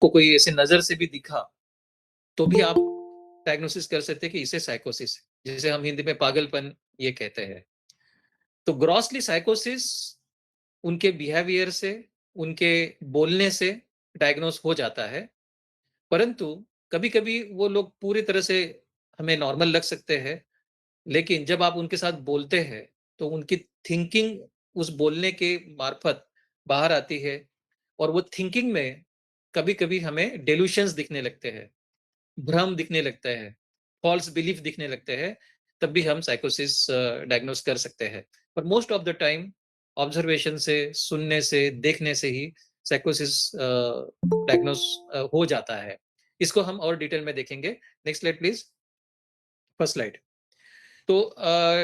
को कोई ऐसे नज़र से भी दिखा, तो भी आप डायग्नोसिस कर सकते हैं कि इसे साइकोसिस है, जिसे हम हिंदी में पागलपन ये कहते हैं। तो ग्रॉसली साइकोसिस उनके बिहेवियर से, उनके बोलने से डायग्नोस हो जाता है, परंतु कभी-कभी वो लोग पूरी तरह से हमें नॉर्मल लग सकते हैं, लेकिन जब आप उनके साथ बोलते हैं, तो उनकी थिंकिंग उस बोलने के मार्फत बाहर आती है और वो थिंकिंग में कभी-कभी हमें डेल्यूशंस दिखने लगते हैं, भ्रम दिखने लगता है, फ़ॉल्स बिलीफ दिखने लगते हैं, तब भी हम साइकोसिस डायग्नोस कर सकते हैं। पर most of the time observation से, सुनने से, देखने से ही साइकोसिस डायग्नोस हो जाता है। इसको हम और डिटेल में देखेंगे। Next slide please. First slide. तो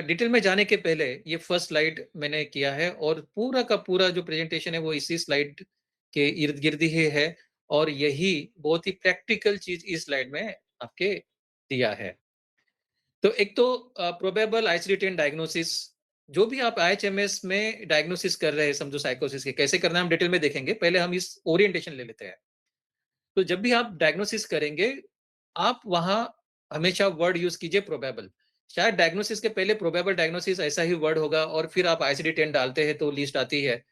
डिटेल में जाने के पहले ये फर्स्ट स्लाइड मैंने किया है और पूरा का पूरा जो प्रेजेंटेशन है वो इसी स्लाइड के इर्द-गिर्द ही है और यही बहुत ही प्रैक्टिकल चीज़ इस स्लाइड में आपके दिया है। तो एक तो प्रोबेबल आइसोलेटेड डायग्नोसिस, जो भी आप आईएचएमएस में डायग्नोसिस कर रहे हैं समझो साइकोसिस के, कैसे करना है हम डिटेल में देखेंगे। पहले हम इस ओरिएंटेशन ले लेते हैं। तो जब भी आप डायग्नोसिस करेंगे, आप वहाँ हमेशा वर्ड यूज़ कीजिए प्रोबेबल। शायद डायग्नोसिस के पहले प्रोबेबल डायग्नोसिस ऐसा ही वर्ड होगा और फिर आप आईसीडी-10 डालते हैं तो लिस्ट आती है।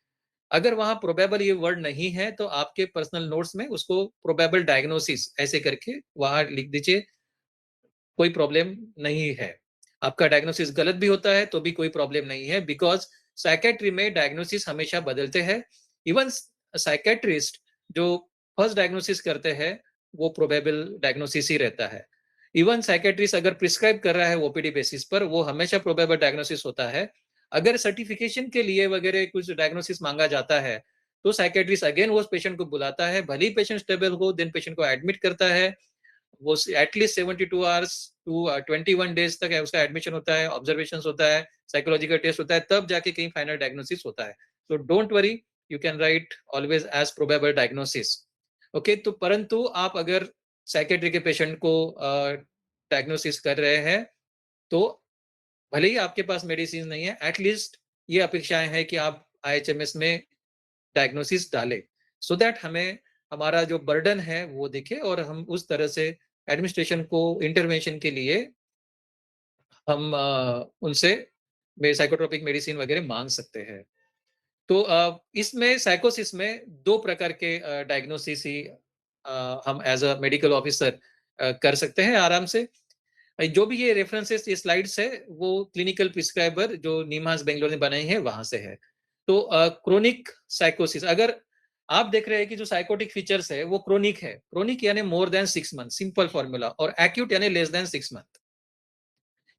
अगर वहाँ प्रोबेबल ये वर्ड नहीं है तो आपके पर्सनल नोट्स में उसको प्रोबेबल डायग्नोसिस ऐसे करके वहाँ लिख दीजिए, कोई प्रॉब्लम नहीं है। आपका डायग्नोसिस गलत भी होता है तो भी कोई प्रॉब्लम नहीं है, बिकॉज़ साइकियाट्री में डायग्नोसिस हमेशा बदलते हैं। इवन साइकियाट्रिस्ट जो फर्स्ट डायग्नोसिस करते हैं, वो प्रोबेबल डायग्नोसिस ही रहता है। इवन साइकियाट्रिस्ट अगर प्रिस्क्राइब कर रहा है ओपीडी बेसिस पर, वो हमेशा प्रोबेबल डायग्नोसिस होता है। अगर सर्टिफिकेशन के लिए वगैरह कुछ डायग्नोसिस माँगा जाता है, तो साइकियाट्रिस्ट अगेन उस पेशेंट को बुलाता है, भले ही पेशेंट स्टेबल हो, देन पेशेंट को एडमिट करता है। वो एटलीस्ट 72 आवर्स टू 21 डेज तक है उसका एडमिशन होता है, ऑब्जर्वेशंस होता है, साइकोलॉजिकल टेस्ट होता है, तब जाके कहीं फाइनल डायग्नोसिस होता है। So don't worry, you can write always as probable diagnosis. Okay, तो परंतु आप अगर साइकेट्री के पेशेंट को डायग्नोसिस कर रहे हैं, तो भले ही आपके पास मेडिसिन नहीं है, एटलीस्ट ये अपेक्षाएं हैं कि आप आईएचएमएस में डायग्नोसिस डालें, सो दैट हमें हमारा जो बर्डन है वो दिखे और हम उस तरह से एडमिनिस्ट्रेशन को इंटरवेंशन के लिए हम उनसे साइकोट्रोपिक मेडिसिन वगैरह मांग सकते हैं। तो इसमें साइकोसिस में दो प्रकार के डायग्नोसिस ही हम एज अ मेडिकल ऑफिसर कर सकते हैं आराम से। जो भी ये रेफरेंसेस ये स्लाइड्स है वो क्लिनिकल प्रिस्क्राइबर जो नीमास बेंगलोर ने बनाई है वहां से है। तो क्रोनिक साइकोसिस, अगर आप देख रहे हैं कि जो साइकोटिक फीचर्स है वो क्रोनिक है, क्रोनिक यानी more than 6 month, simple formula, और एक्यूट यानी लेस देन 6 मंथ।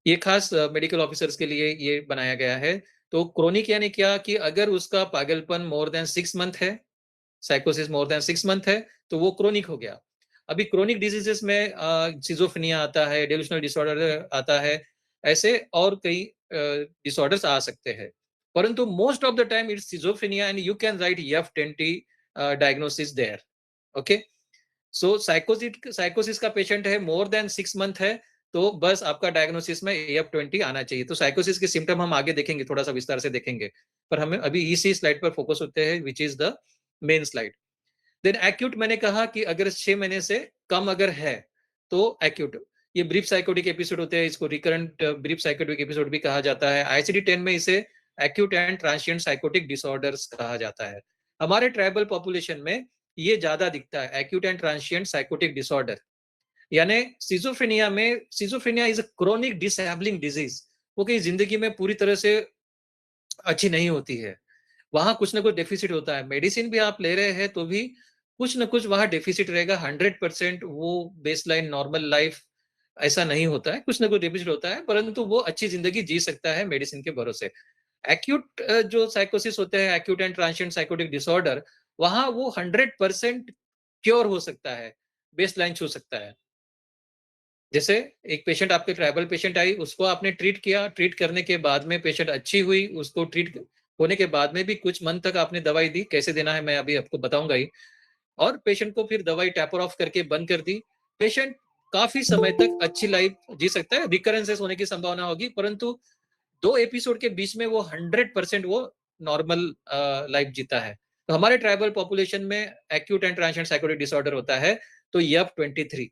ये खास मेडिकल ऑफिसर्स के लिए ये बनाया गया है। तो क्रोनिक यानी क्या कि अगर उसका पागलपन मोर देन 6 मंथ है, साइकोसिस मोर देन 6 मंथ है, तो वो क्रोनिक हो गया। अभी क्रोनिक डिजीजेस में सिजोफ्रेनिया आता है, डेल्यूशनल डिसऑर्डर आता है, ऐसे और कई डिसऑर्डर्स आ सकते हैं। परंतु most of the time it's schizophrenia and you can write EF20 diagnosis there. Okay, so साइकोसिस का पेशेंट है, मोर देन 6 मंथ है, तो बस आपका डायग्नोसिस में EF20 आना चाहिए। तो साइकोसिस के सिम्टम हम आगे देखेंगे, थोड़ा सा विस्तार से देखेंगे, पर हमें अभी इसी स्लाइड पर फोकस होते हैं, which is the main slide. Then acute, मैंने कहा कि अगर 6 महीने से कम अगर है तो एक्यूट। ये ब्रीफ साइकोटिक एपिसोड होते हैं, इसको रिकरेंट ब्रीफ साइकोटिक एपिसोड भी कहा जाता है। आईसीडी-10 में इसे acute and transient psychotic disorders कहा जाता है। हमारे ट्राइबल पॉपुलेशन में ये ज्यादा दिखता है, acute and transient psychotic disorder. यानी सिजोफ्रेनिया में, schizophrenia is a chronic disabling disease, वो कहीं जिंदगी में पूरी तरह से अच्छी नहीं होती है, वहाँ कुछ ना कुछ डेफिसिट होता है। मेडिसिन भी आप ले रहे हैं तो भी कुछ ना कुछ वहाँ डेफिसिट रहेगा। 100% वो बेसलाइन नॉर्मल लाइफ ऐसा नहीं होता है, कुछ ना कुछ डेफिसिट होता है, परंतु वो अच्छी जिंदगी जी सकता है मेडिसिन के भरोसे। एक्यूट जो साइकोसिस होते हैं, acute and transient psychotic disorder, वहाँ वो 100% क्योर हो सकता है, बेसलाइन छू सकता है। जैसे एक पेशेंट, आपके ट्राइबल पेशेंट आई, उसको आपने ट्रीट किया, ट्रीट करने के बाद में पेशेंट अच्छी हुई, उसको ट्रीट होने के बाद में भी कुछ मंथ तक आपने दवाई दी, कैसे देना है मैं अभी आपको बताऊंगा ही, और पेशेंट को फिर दवाई टैपर ऑफ करके बंद कर दी। पेशेंट काफी समय तक अच्छी लाइफ जी सकता है, रिकरेंसेस होने की संभावना होगी, परंतु 2 एपिसोड के बीच में वो 100% वो नॉर्मल लाइफ जीता है। तो हमारे ट्राइबल पॉपुलेशन में acute and transient psychotic disorder होता है, तो F23।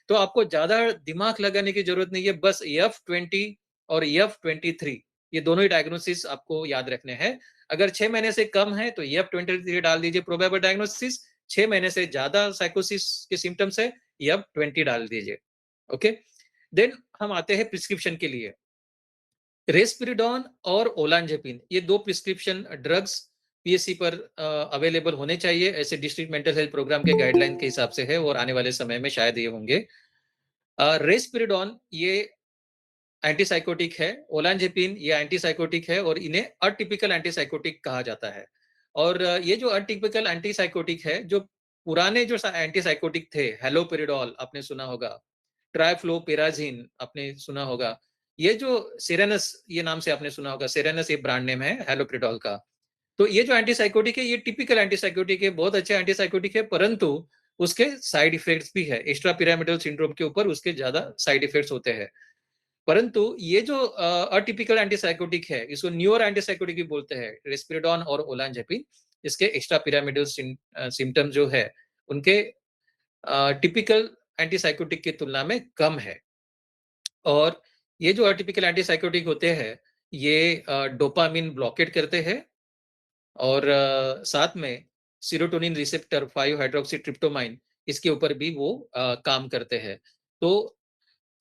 तो आपको ज़्यादा दिमाग लगाने की ज़रूरत नहीं है, बस F20 और F23 ये दोनों ही डायग्नोसिस आपको याद रखने हैं। अगर 6 महीने से कम है तो F23 डाल दीजिए प्रोबेबल डायग्नोसिस, 6 महीने से ज़्यादा साइकोसिस के सिम्पटम्स है, F20 डाल दीजिए। ओके? देन हम आते हैं प्रिस्क्रिप्शन के लिए। रेस्पिरिडोन और ओलांजेपिन ये 2 प्रिस्क्रिप्शन ड्रग्स पीएससी पर अवेलेबल होने चाहिए, ऐसे डिस्ट्रिक्ट मेंटल हेल्थ प्रोग्राम के गाइडलाइन के हिसाब से है और आने वाले समय में शायद ये होंगे। रेस्पिरिडोन ये एंटीसाइकोटिक है, ओलांजेपिन ये एंटीसाइकोटिक है और इन्हें अटिपिकल एंटीसाइकोटिक कहा जाता है। और ये जो अटिपिकल एंटीसाइकोटिक है, जो पुराने जो एंटीसाइकोटिक थे, हैलोपेरिडोल आपने सुना होगा, ट्राइफ्लोपिराज़िन आपने सुना होगा। ये जो सिरेनस ये नाम से आपने सुना होगा, सिरेनस ये ब्रांड नेम है हैलोपेरिडोल का। तो ये जो एंटीसाइकोटिक है, ये टिपिकल एंटीसाइकोटिक है, बहुत अच्छा एंटीसाइकोटिक है, परंतु उसके साइड इफेक्ट्स भी है। एक्स्ट्रा पिरामिडल सिंड्रोम के ऊपर उसके ज़्यादा साइड इफेक्ट्स होते हैं। परंतु ये जो अटिपिकल एंटीसाइकोटिक है, इसको न्यूरो एंटीसाइकोटिक भी बोलते हैं, रिस्पिरिडोन और ओलांजेपिन। इसके एक्स्ट्रा पिरामिडल सिम्पटम जो है, उनके टिपिकल एंटीसाइकोटिक की तुलना में कम है। और ये जो एटिपिकल एंटीसाइकोटिक होते हैं, ये डोपामाइन ब्लॉकेट करते हैं और साथ में सेरोटोनिन रिसेप्टर 5 हाइड्रोक्सी ट्रिप्टोमाइन इसके ऊपर भी वो काम करते हैं। तो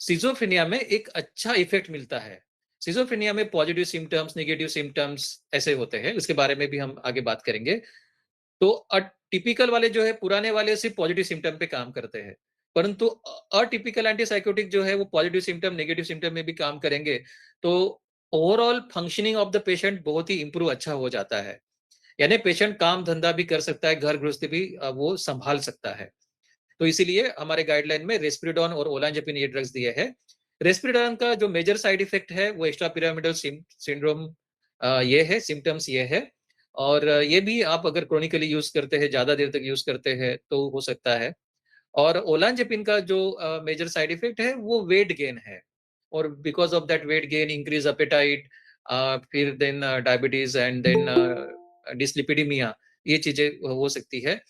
सिज़ोफ्रेनिया में एक अच्छा इफ़ेक्ट मिलता है। सिज़ोफ्रेनिया में पॉजिटिव सिम्पटम्स, नेगेटिव सिम्पटम्स ऐसे होते हैं, उसके बारे में भी हम आगे बात करेंगे। तो टिपिकल वाले जो है पुराने वाले सिर्फ पॉजिटिव सिम्पटम पे काम करते हैं। परंतु अटिपिकल एंटीसाइकोटिक जो है वो पॉजिटिव सिम्पटम, नेगेटिव सिम्पटम में भी काम करेंगे। तो overall functioning of the patient बहुत ही इम्प्रूव अच्छा हो जाता है। यानी पेशेंट काम-धंधा भी कर सकता है, घर गृहस्थी भी वो सँभाल सकता है। तो इसीलिए हमारे गाइडलाइन में रेस्पिरिडोन और ओलांजेपिन ये ड्रग्स दिए हैं। रेस्पिरिडोन का जो मेजर साइड इफेक्ट है वो एक्स्ट्रा पिरामिडल सिंड्रोम ये है, सिम्पटम्स ये है और ये भी आप अगर क्रोनिकली यूज़ करते हैं, ज़्यादा देर तक यूज़ करते हैं तो हो सकता है। और ओलांजेपिन का जो मेजर साइड इफेक्ट है वो वेट गेन है और because of that weight gain increase appetite फिर then diabetes and then dyslipidemia ये चीज़ें हो सकती है।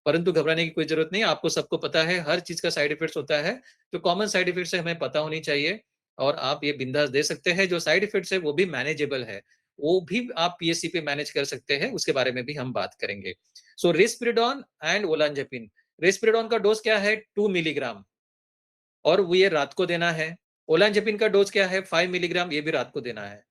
परंतु घबराने की कोई ज़रूरत नहीं है, आपको सबको पता है हर चीज़ का साइड इफेक्ट्स होता है, जो कॉमन साइड इफेक्ट्स है हमें पता होनी चाहिए और आप ये बिंदास दे सकते हैं, जो साइड इफेक्ट्स है वो भी मैनेजेबल है, वो भी आप पीएससी पे मैनेज कर सकते हैं, उसके बारे में भी हम बात करेंगे। सो रिस्पिरिडोन एंड ओलांजेपिन रेस्पिरिडोन का डोज क्या है 2 मिलीग्राम और वो ये रात को देना है। ओलांजेपिन का डोज क्या है 5 मिलीग्राम ये भी रात को देना है।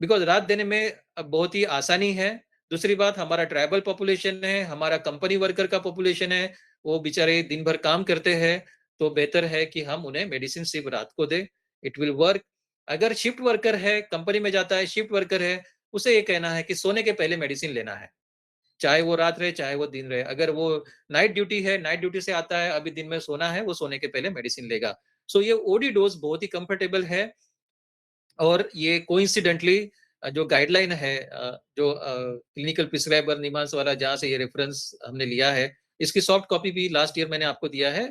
बिकॉज़ रात देने में बहुत ही आसानी है। दूसरी बात हमारा ट्राइबल पॉपुलेशन है, हमारा कंपनी वर्कर का पॉपुलेशन है, वो बेचारे दिन भर काम करते हैं, तो बेहतर है कि हम उन्हें मेडिसिन सिर्फ़ रात को दें, इट विल वर्क। अगर शिफ्ट वर्कर है, कंपनी में जाता है, शिफ्ट वर्कर है, उसे ये कहना है कि सोने के पहले मेडिसिन लेना है। चाहे वो रात रहे, चाहे वो दिन रहे। अगर वो नाइट ड्यूटी है, नाइट ड्यूटी से आता है, अभी दिन में सोना है, वो सोने के पहले मेडिसिन लेगा। सो ये ओडी डोज़ बहुत ही कंफर्टेबल है और ये कोइंसिडेंटली जो गाइडलाइन है क्लिनिकल प्रिस्क्राइबर निमांस वाला जहाँ से ये रेफरेंस हमने लिया है, इसकी सॉफ्ट कॉपी भी लास्ट ईयर मैंने आपको दिया है।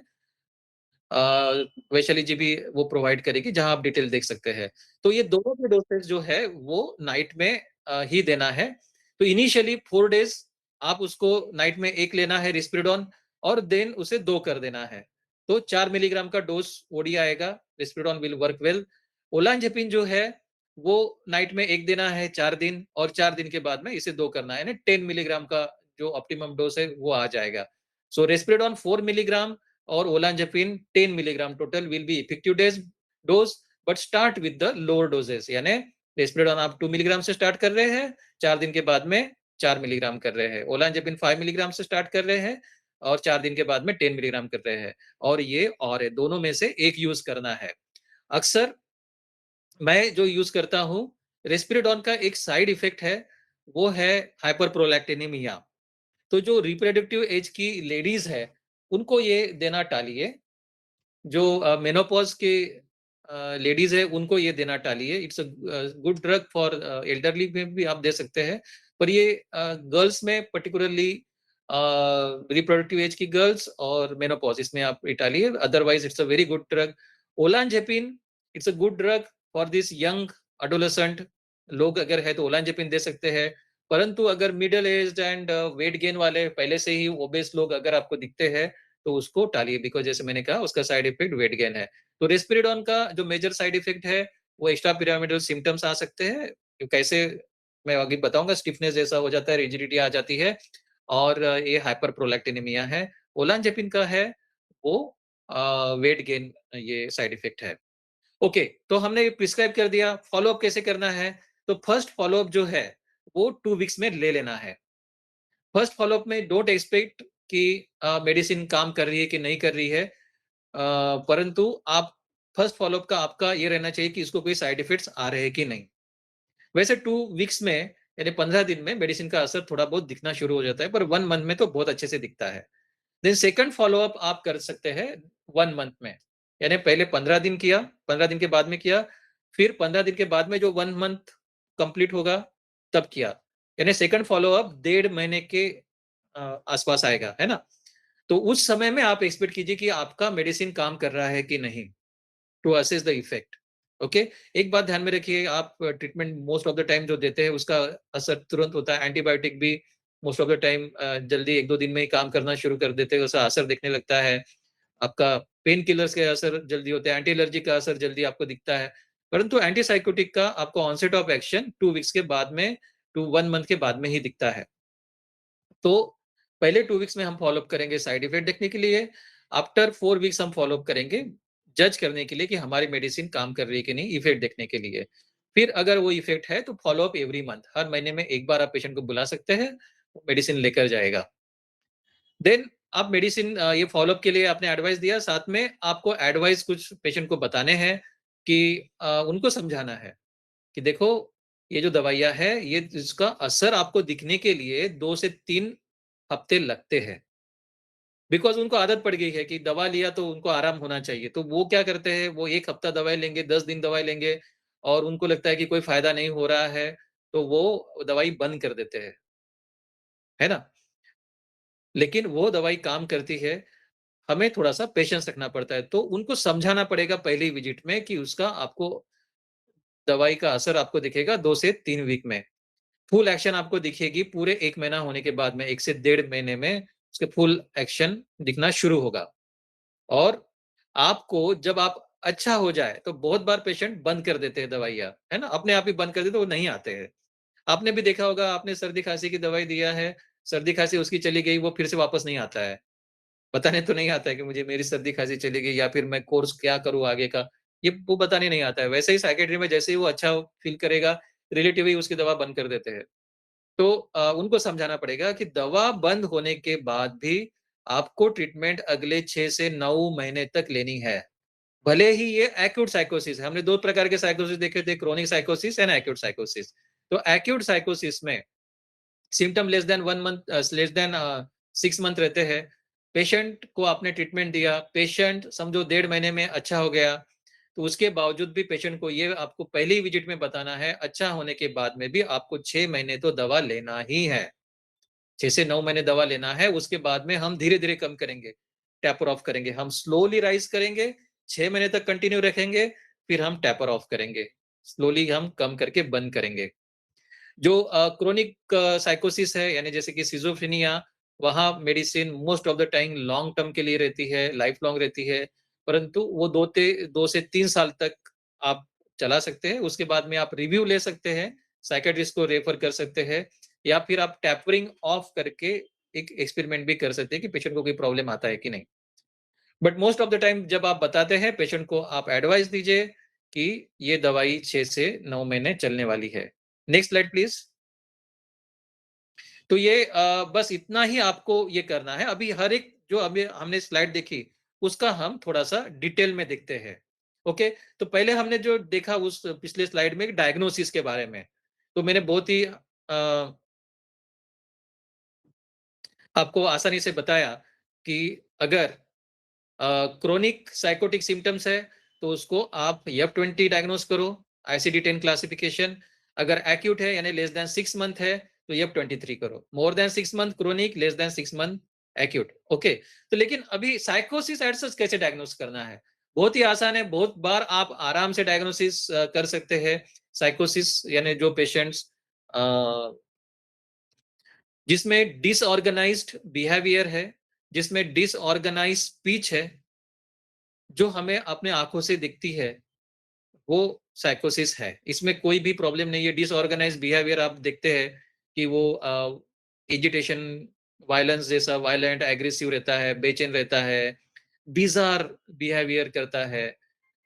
वैशाली जी भी वो प्रोवाइड करेगी जहाँ आप डिटेल देख सकते हैं। तो ये दोनों के डोसेज जो है वो नाइट में ही देना है। तो इनिशियली 4 डेज़ आप उसको नाइट में 1 लेना है रिस्पिरिडोन और देन उसे 2 कर देना है। तो 4 मिलीग्राम का डोज़ ओडी आएगा, रिस्पिरिडोन विल वर्क वेल। ओलांजेपिन जो है वो नाइट में 1 देना है 4 दिन और 4 दिन के बाद में इसे 2 करना है, यानी 10 मिलीग्राम का जो ऑप्टिमम डोज़ है वो आ जाएगा। सो रिस्पिरिडोन 4 milligram or olanzapine 10 milligram total will be effective dose but start with the lower doses यानी रेस्पिरिडोन आप 2 मिलीग्राम से स्टार्ट कर रहे हैं 4 दिन के बाद में 4 मिलीग्राम कर रहे हैं ओलांजेपिन 5 मिलीग्राम से स्टार्ट कर रहे हैं और 4 दिन के बाद में 10 मिलीग्राम कर रहे हैं और ये और है दोनों में से एक यूज करना है अक्सर मैं जो यूज करता हूँ रेस्पिरिडोन का एक साइड इफेक्ट है वो है हाइपरप्रोलैक्टिनेमिया तो जो रिप्रोडक्टिव एज की लेडीज है उनको ये देना टालिए जो मेनोपॉज के लेडीज है उनको ये देना टालिए it's a good drug for elderly में भी आप दे सकते हैं पर ये गर्ल्स में पर्टिकुलरली रिप्रोडक्टिव एज की गर्ल्स और मेनोपॉज इसमें आप टालिए otherwise it's a very good drug olanzapine it's a good drug for this young adolescent लोग अगर है तो ओलांजेपिन दे सकते हैं परंतु अगर middle aged and weight gain वाले पहले से ही ओबेस लोग अगर आपको दिखते हैं, तो उसको टालिए बिकॉज़ जैसे मैंने कहा उसका साइड इफ़ेक्ट वेट गेन है। तो रिस्पेरिडोन का जो मेजर साइड इफ़ेक्ट है, वो एक्स्ट्रा पिरामिडल सिम्पटम्स आ सकते हैं। कैसे मैं आगे बताऊँगा स्टिफनेस जैसा हो जाता है, रिजिडिटी आ जाती है और ये हाइपरप्रोलैक्टिनेमिया है। ओलांज़ेपिन का है वो वेट गेन ये साइड इफ़ेक्ट है। ओके, तो हमने ये प्रिस्क्राइब कर दिया, फ़ॉलो-अप कैसे करना है? तो फर्स्ट फ़ॉलो-अप जो है, वो 2 वीक्स में ले लेना है। फर्स्ट फ़ॉलो-अप में डोंट एक्सपेक्ट कि मेडिसिन काम कर रही है कि नहीं कर रही है। परंतु आप फर्स्ट फ़ॉलो-अप का आपका ये रहना चाहिए कि इसको कोई साइड इफ़ेक्ट्स आ रहे हैं कि नहीं। वैसे 2 वीक्स में यानी 15 दिन में मेडिसिन का असर थोड़ा बहुत दिखना शुरू हो जाता है, पर 1 मंथ में तो बहुत अच्छे से दिखता है। देन सेकंड फ़ॉलो-अप आप कर सकते हैं 1 मंथ में। यानी पहले 15 दिन किया, 15 दिन के बाद में किया, फिर 15 दिन के बाद में जो 1 मंथ कंप्लीट होगा, तब किया। यानी सेकंड फ़ॉलो-अप डेढ़ महीने के आस-पास आएगा, है ना? तो उस समय में आप एक्सपेक्ट कीजिए कि आपका मेडिसिन काम कर रहा है कि नहीं, to assess the effect. Okay? एक बात ध्यान में रखिए, आप treatment most of the time जो देते हैं, उसका असर तुरंत होता है। एंटीबायोटिक भी मोस्ट ऑफ द टाइम जल्दी 1-2 दिन में ही काम करना शुरू कर देते हैं, उसका असर दिखने लगता है। आपका पेन किलर्स के असर जल्दी होते हैं, एंटी एलर्जी का असर जल्दी आपको दिखता है। परंतु एंटीसाइकोटिक का आपको ऑनसेट ऑफ एक्शन 2 वीक्स के बाद में, टू 1 मंथ के बाद में ही दिखता है। तो पहले 2 वीक्स में हम फ़ॉलो अप करेंगे साइड इफ़ेक्ट देखने के लिए, आफ्टर 4 वीक्स हम फ़ॉलो अप करेंगे, जज करने के लिए कि हमारी मेडिसिन काम कर रही है कि नहीं, इफ़ेक्ट देखने के लिए। फिर अगर वो इफ़ेक्ट है तो फ़ॉलो अप एवरी मंथ, हर महीने में 1 बार आप पेशेंट को बुला सकते हैं, वो मेडिसिन लेकर जाएगा। देन आप मेडिसिन ये फ़ॉलो अप के लिए आपने एडवाइस दिया, साथ में आपको एडवाइस कुछ पेशेंट को बताने हैं कि उनको समझाना है कि देखो, ये जो दवाइयाँ हैं, ये इसका असर आपको दिखने के लिए 2 से 3 हफ्ते लगते हैं। बिकॉज़ उनको आदत पड़ गई है कि दवा लिया तो उनको आराम होना चाहिए। तो वो क्या करते हैं, वो 1 हफ्ता दवाई लेंगे, 10 दिन दवाई लेंगे और उनको लगता है कि कोई फ़ायदा नहीं हो रहा है, तो वो दवाई बंद कर देते हैं, है ना? लेकिन वो दवाई काम करती है, हमें थोड़ा-सा पेशेंस रखना पड़ता है। तो उनको समझाना पड़ेगा पहली विज़िट में कि उसका आपको दवाई का असर आपको दिखेगा 2 से 3 वीक में। फुल एक्शन आपको दिखेगी पूरे 1 महीना होने के बाद में, 1 से डेढ़ महीने में उसके फुल एक्शन दिखना शुरू होगा। और आपको जब आप अच्छा हो जाए, तो बहुत बार पेशेंट बंद कर देते हैं दवाइयाँ, है ना? अपने आप ही बंद कर देते हैं, वो नहीं आते हैं। आपने भी देखा होगा, आपने सर्दी-खाँसी की दवाई दिया है, सर्दी-खाँसी उसकी चली गई, वो फिर से वापस नहीं आता है। बताने तो नहीं आता है कि मुझे मेरी सर्दी-खाँसी चली गई या फिर मैं कोर्स क्या करूँ आगे का, ये वो बताने नहीं आता है। वैसे ही साइकियाट्री में जैसे ही वो अच्छा फ़ील करेगा, रिलेटिव ही उसकी दवा बंद कर देते हैं। तो उनको समझाना पड़ेगा कि दवा बंद होने के बाद भी आपको ट्रीटमेंट अगले 6 से 9 महीने तक लेनी है। भले ही ये एक्यूट साइकोसिस है, हमने 2 प्रकार के साइकोसिस देखे थे, क्रोनिक साइकोसिस एंड एक्यूट साइकोसिस। तो एक्यूट साइकोसिस में symptom less than 1 month less than 6 month रहते हैं। पेशेंट को आपने ट्रीटमेंट दिया, पेशेंट समझो डेढ़ महीने में अच्छा हो गया, तो उसके बावजूद भी पेशेंट को ये आपको पहली विजिट में बताना है, अच्छा होने के बाद में भी आपको 6 महीने तो दवा लेना ही है। 6 से 9 महीने दवा लेना है, उसके बाद में हम धीरे-धीरे कम करेंगे, टैपर ऑफ करेंगे। हम स्लोली राइज़ करेंगे, 6 महीने तक कंटिन्यू रखेंगे, फिर हम टैपर ऑफ करेंगे। स्लोली हम कम करके बंद करेंगे। जो क्रोनिक साइकोसिस है यानी जैसे कि सिज़ोफ्रेनिया, वहाँ medicine most of the time long term के लिए रहती है, लाइफ लॉन्ग रहती है, परंतु वो 2 से 3 साल तक आप चला सकते हैं। उसके बाद में आप रिव्यू ले सकते हैं, साइकियाट्रिस्ट को रेफर कर सकते हैं या फिर आप टैपरिंग ऑफ करके एक एक्सपेरिमेंट भी कर सकते हैं कि पेशेंट को कोई प्रॉब्लम आता है कि नहीं। But most of the time जब आप बताते हैं पेशेंट को आप एडवाइस दीजिए कि ये दवाई 6 से 9 महीने चलने वाली है। Next slide please. तो ये बस इतना ही आपको ये करना है। अभी हर एक जो अभी हमने स्लाइड देखी, उसका हम थोड़ा-सा डिटेल में देखते हैं। ओके? तो पहले हमने जो देखा उस पिछले स्लाइड में डायग्नोसिस के बारे में। तो मैंने बहुत ही आपको आसानी से बताया कि अगर क्रोनिक साइकोटिक सिम्पटम्स है, तो उसको आप F20 डायग्नोस करो, ICD-10 क्लासिफिकेशन। अगर एक्यूट है यानी लेस दैन 6 मंथ है, तो F23 करो। More than 6 month chronic, less than 6 month acute. Okay, तो लेकिन अभी साइकोसिस एज़ सच कैसे डायग्नोस करना है? बहुत ही आसान है, बहुत बार आप आराम से डायग्नोसिस कर सकते हैं। साइकोसिस यानी जो पेशेंट्स अ जिसमें डिसऑर्गेनाइज्ड बिहेवियर है, जिसमें डिसऑर्गेनाइज्ड स्पीच है, जो हमें अपने आँखों से दिखती है, वो साइकोसिस है। इसमें कोई भी प्रॉब्लम नहीं है। डिसऑर्गेनाइज्ड बिहेवियर आप देखते हैं कि वो एजिटेशन, वायलेंस जैसा वायलेंट, एग्रेसिव रहता है, बेचैन रहता है, बिज़ार बिहेवियर करता है,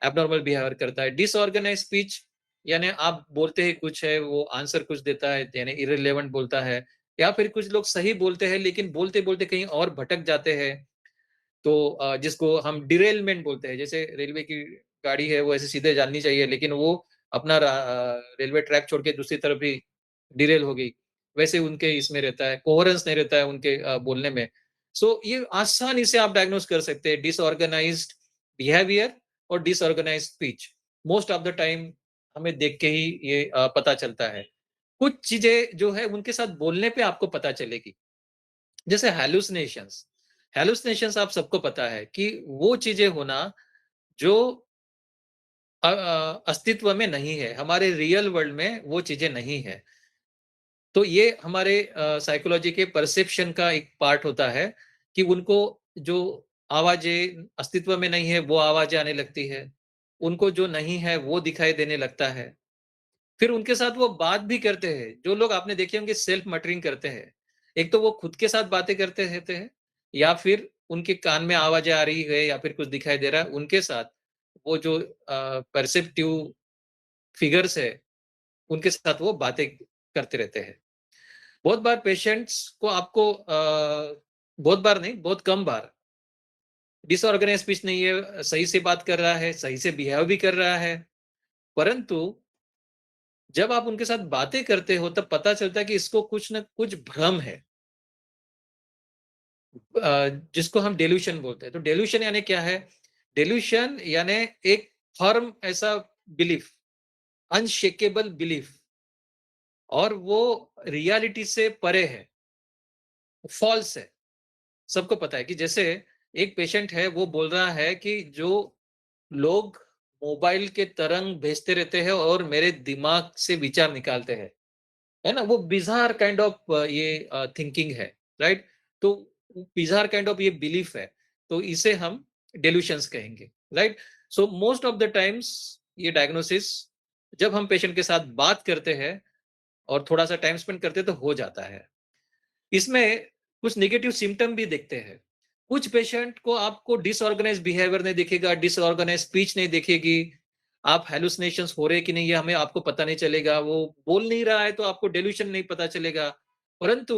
एब्नॉर्मल बिहेवियर करता है। डिसऑर्गेनाइज्ड स्पीच यानी आप बोलते ही कुछ है, वो आंसर कुछ देता है, यानी इर्रेलेवेंट बोलता है, या फिर कुछ लोग सही बोलते हैं, लेकिन बोलते-बोलते कहीं और भटक जाते हैं। तो जिसको हम डिरेलमेंट बोलते हैं, जैसे रेलवे की गाड़ी है वो ऐसे सीधे जानी चाहिए, लेकिन वो अपना रेलवे ट्रैक छोड़ के दूसरी तरफ ही डिरेल हो गई। वैसे उनके इसमें रहता है, कोहेरेंस नहीं रहता है उनके बोलने में। सो ये आसानी से आप डायग्नोस कर सकते हैं डिसऑर्गेनाइज्ड बिहेवियर और disorganised speech. Most of the time हमें देख के ही ये पता चलता है। कुछ चीजें जो है उनके साथ बोलने पे आपको पता चलेगी। जैसे हैलुसिनेशंस। हैलुसिनेशंस आप सबको पता है कि वो चीजें होना जो अस्तित्व में नहीं है, हमारे रियल वर्ल्ड में वो चीजें नहीं है। तो ये हमारे साइकोलॉजी के परसेप्शन का एक पार्ट होता है कि उनको जो आवाजें अस्तित्व में नहीं है वो आवाजें आने लगती है, उनको जो नहीं है वो दिखाई देने लगता है। फिर उनके साथ वो बात भी करते हैं। जो लोग आपने देखे होंगे सेल्फ मटरिंग करते हैं। एक तो वो खुद के साथ बातें करते रहते हैं, या फिर उनके कान में आवाज़ें आ रही है या फिर कुछ दिखाई दे रहा है, उनके साथ वो जो परसेप्टिव फिगर्स है, उनके साथ वो बातें करते रहते हैं। बहुत बार पेशेंट्स को आपको बहुत बार नहीं, बहुत कम बार डिसऑर्गेनाइज़ स्पीच नहीं है, सही से बात कर रहा है, सही से बिहेव भी कर रहा है, परंतु जब आप उनके साथ बातें करते हो तब पता चलता है कि इसको कुछ न कुछ भ्रम है, जिसको हम डेल्यूशन बोलते हैं। तो डेल्यूशन यानी क्या है? डेल्यूशन यानी एक फर्म ऐसा बिलीफ, अनशेकेबल बिलीफ, और वो रियलिटी से परे है, फॉल्स है। सबको पता है कि जैसे एक पेशेंट है, वो बोल रहा है कि जो लोग मोबाइल के तरंग भेजते रहते हैं और मेरे दिमाग से विचार निकालते हैं, है ना? वो बिज़ार काइंड ऑफ ये थिंकिंग है, राइट? तो बिज़ार काइंड ऑफ ये बिलीफ है, तो इसे हम डेल्यूशंस कहेंगे, right? So most of the times ये डायग्नोसिस जब हम पेशेंट के साथ बात करते हैं और थोड़ा-सा टाइम स्पेंड करते हैं तो हो जाता है। इसमें कुछ नेगेटिव सिम्पटम भी दिखते हैं। कुछ पेशेंट को आपको डिसऑर्गेनाइज्ड बिहेवियर नहीं दिखेगा, डिसऑर्गेनाइज्ड स्पीच नहीं दिखेगी। आप हैलुसिनेशंस हो रहे हैं कि नहीं, ये हमें आपको पता नहीं चलेगा। वो बोल नहीं रहा है तो आपको डेल्यूशन नहीं पता चलेगा। परंतु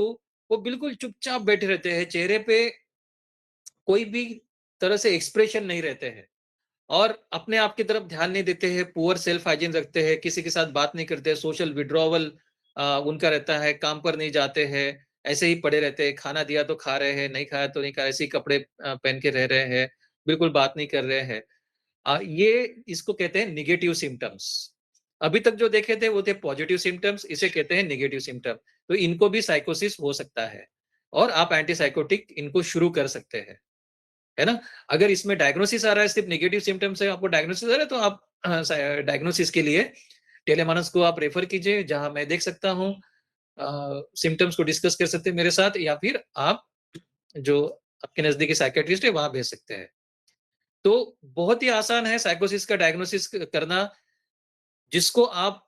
वो बिल्कुल चुपचाप बैठे रहते हैं, चेहरे पे कोई भी तरह से एक्सप्रेशन नहीं रहते हैं और अपने आप की तरफ ध्यान नहीं देते हैं, पुअर सेल्फ हाइजीन रखते हैं, किसी के साथ बात नहीं करते, सोशल विथड्रॉवल उनका रहता है, काम पर नहीं जाते हैं, ऐसे ही पड़े रहते हैं, खाना दिया तो खा रहे हैं, नहीं खाया तो नहीं खा, ऐसे ही कपड़े पहन के रह रहे हैं, बिल्कुल बात नहीं कर रहे हैं। ये इसको कहते हैं नेगेटिव सिम्पटम्स। अभी तक जो देखे थे वो थे पॉजिटिव सिम्पटम्स, इसे कहते हैं नेगेटिव सिम्पटम। तो इनको भी साइकोसिस हो सकता है और आप एंटीसाइकोटिक इनको शुरू कर सकते हैं। है ना? अगर इसमें डायग्नोसिस आ रहा है, सिर्फ नेगेटिव सिम्पटम्स है, आपको डायग्नोसिस आ रहा है, तो आप डायग्नोसिस के लिए टेलेमानस को आप रेफर कीजिए, जहाँ मैं देख सकता हूँ। सिम्पटम्स को डिस्कस कर सकते हैं मेरे साथ, या फिर आप जो आपके नज़दीकी साइकियाट्रिस्ट है, वहाँ भेज सकते हैं। तो बहुत ही आसान है साइकोसिस का डायग्नोसिस करना। जिसको आप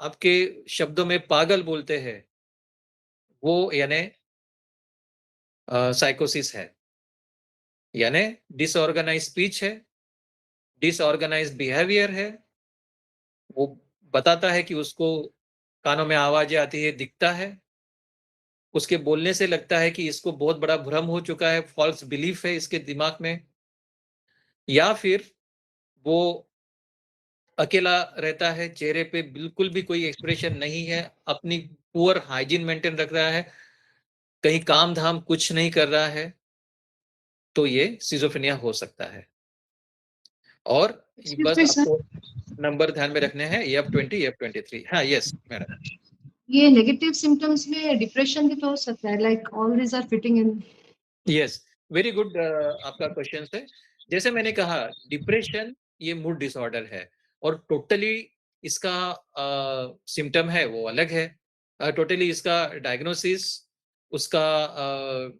आपके शब्दों में पागल बोलते हैं, वो यानी साइकोसिस है। यानी डिसऑर्गेनाइज्ड स्पीच है, डिसऑर्गेनाइज्ड बिहेवियर है। वो बताता है कि उसको कानों में आवाज़ें आती है, दिखता है। उसके बोलने से लगता है कि इसको बहुत बड़ा भ्रम हो चुका है, फ़ॉल्स बिलीफ है इसके दिमाग में, या फिर वो अकेला रहता है, चेहरे पे बिल्कुल भी कोई एक्सप्रेशन नहीं है, अपनी पुअर हाइजीन मेंटेन रख रहा है, कहीं काम-धाम कुछ नहीं कर रहा है, तो ये सिज़ोफ्रेनिया हो सकता है। और ये एक्सक्यूज बस मी सर, आपको नंबर ध्यान में रखने हैं, F20, F23। हाँ, यस मैडम। ये नेगेटिव सिम्टम्स में डिप्रेशन भी तो हो सकता है, like all these are fitting in. Yes, very good आपका क्वेश्चन है। जैसे मैंने कहा, डिप्रेशन ये मूड डिसऑर्डर है और टोटली इसका सिम्पटम है वो अलग है। टोटली इसका डायग्नोसिस उसका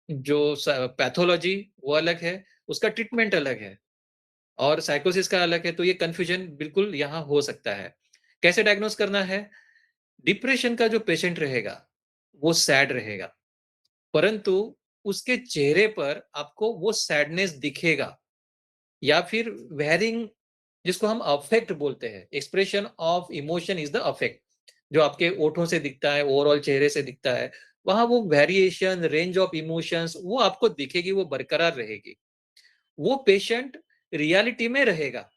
जो पैथोलॉजी वो अलग है, उसका ट्रीटमेंट अलग है और साइकोसिस का अलग है, तो ये कन्फ्यूजन बिल्कुल यहाँ हो सकता है। कैसे डायग्नोस करना है? डिप्रेशन का जो पेशेंट रहेगा, वो सैड रहेगा, परंतु उसके चेहरे पर आपको वो सैडनेस दिखेगा या फिर वेयरिंग, जिसको हम अफेक्ट बोलते हैं, expression of emotion is the affect, जो आपके ओठों से दिखता है, ओवरऑल चेहरे से दिखता है, वहां वो वेरिएशन, रेंज ऑफ इमोशंस वो आपको दिखेगी, वो बरकरार रहेगी। वो पेशेंट रियलिटी में रहेगा,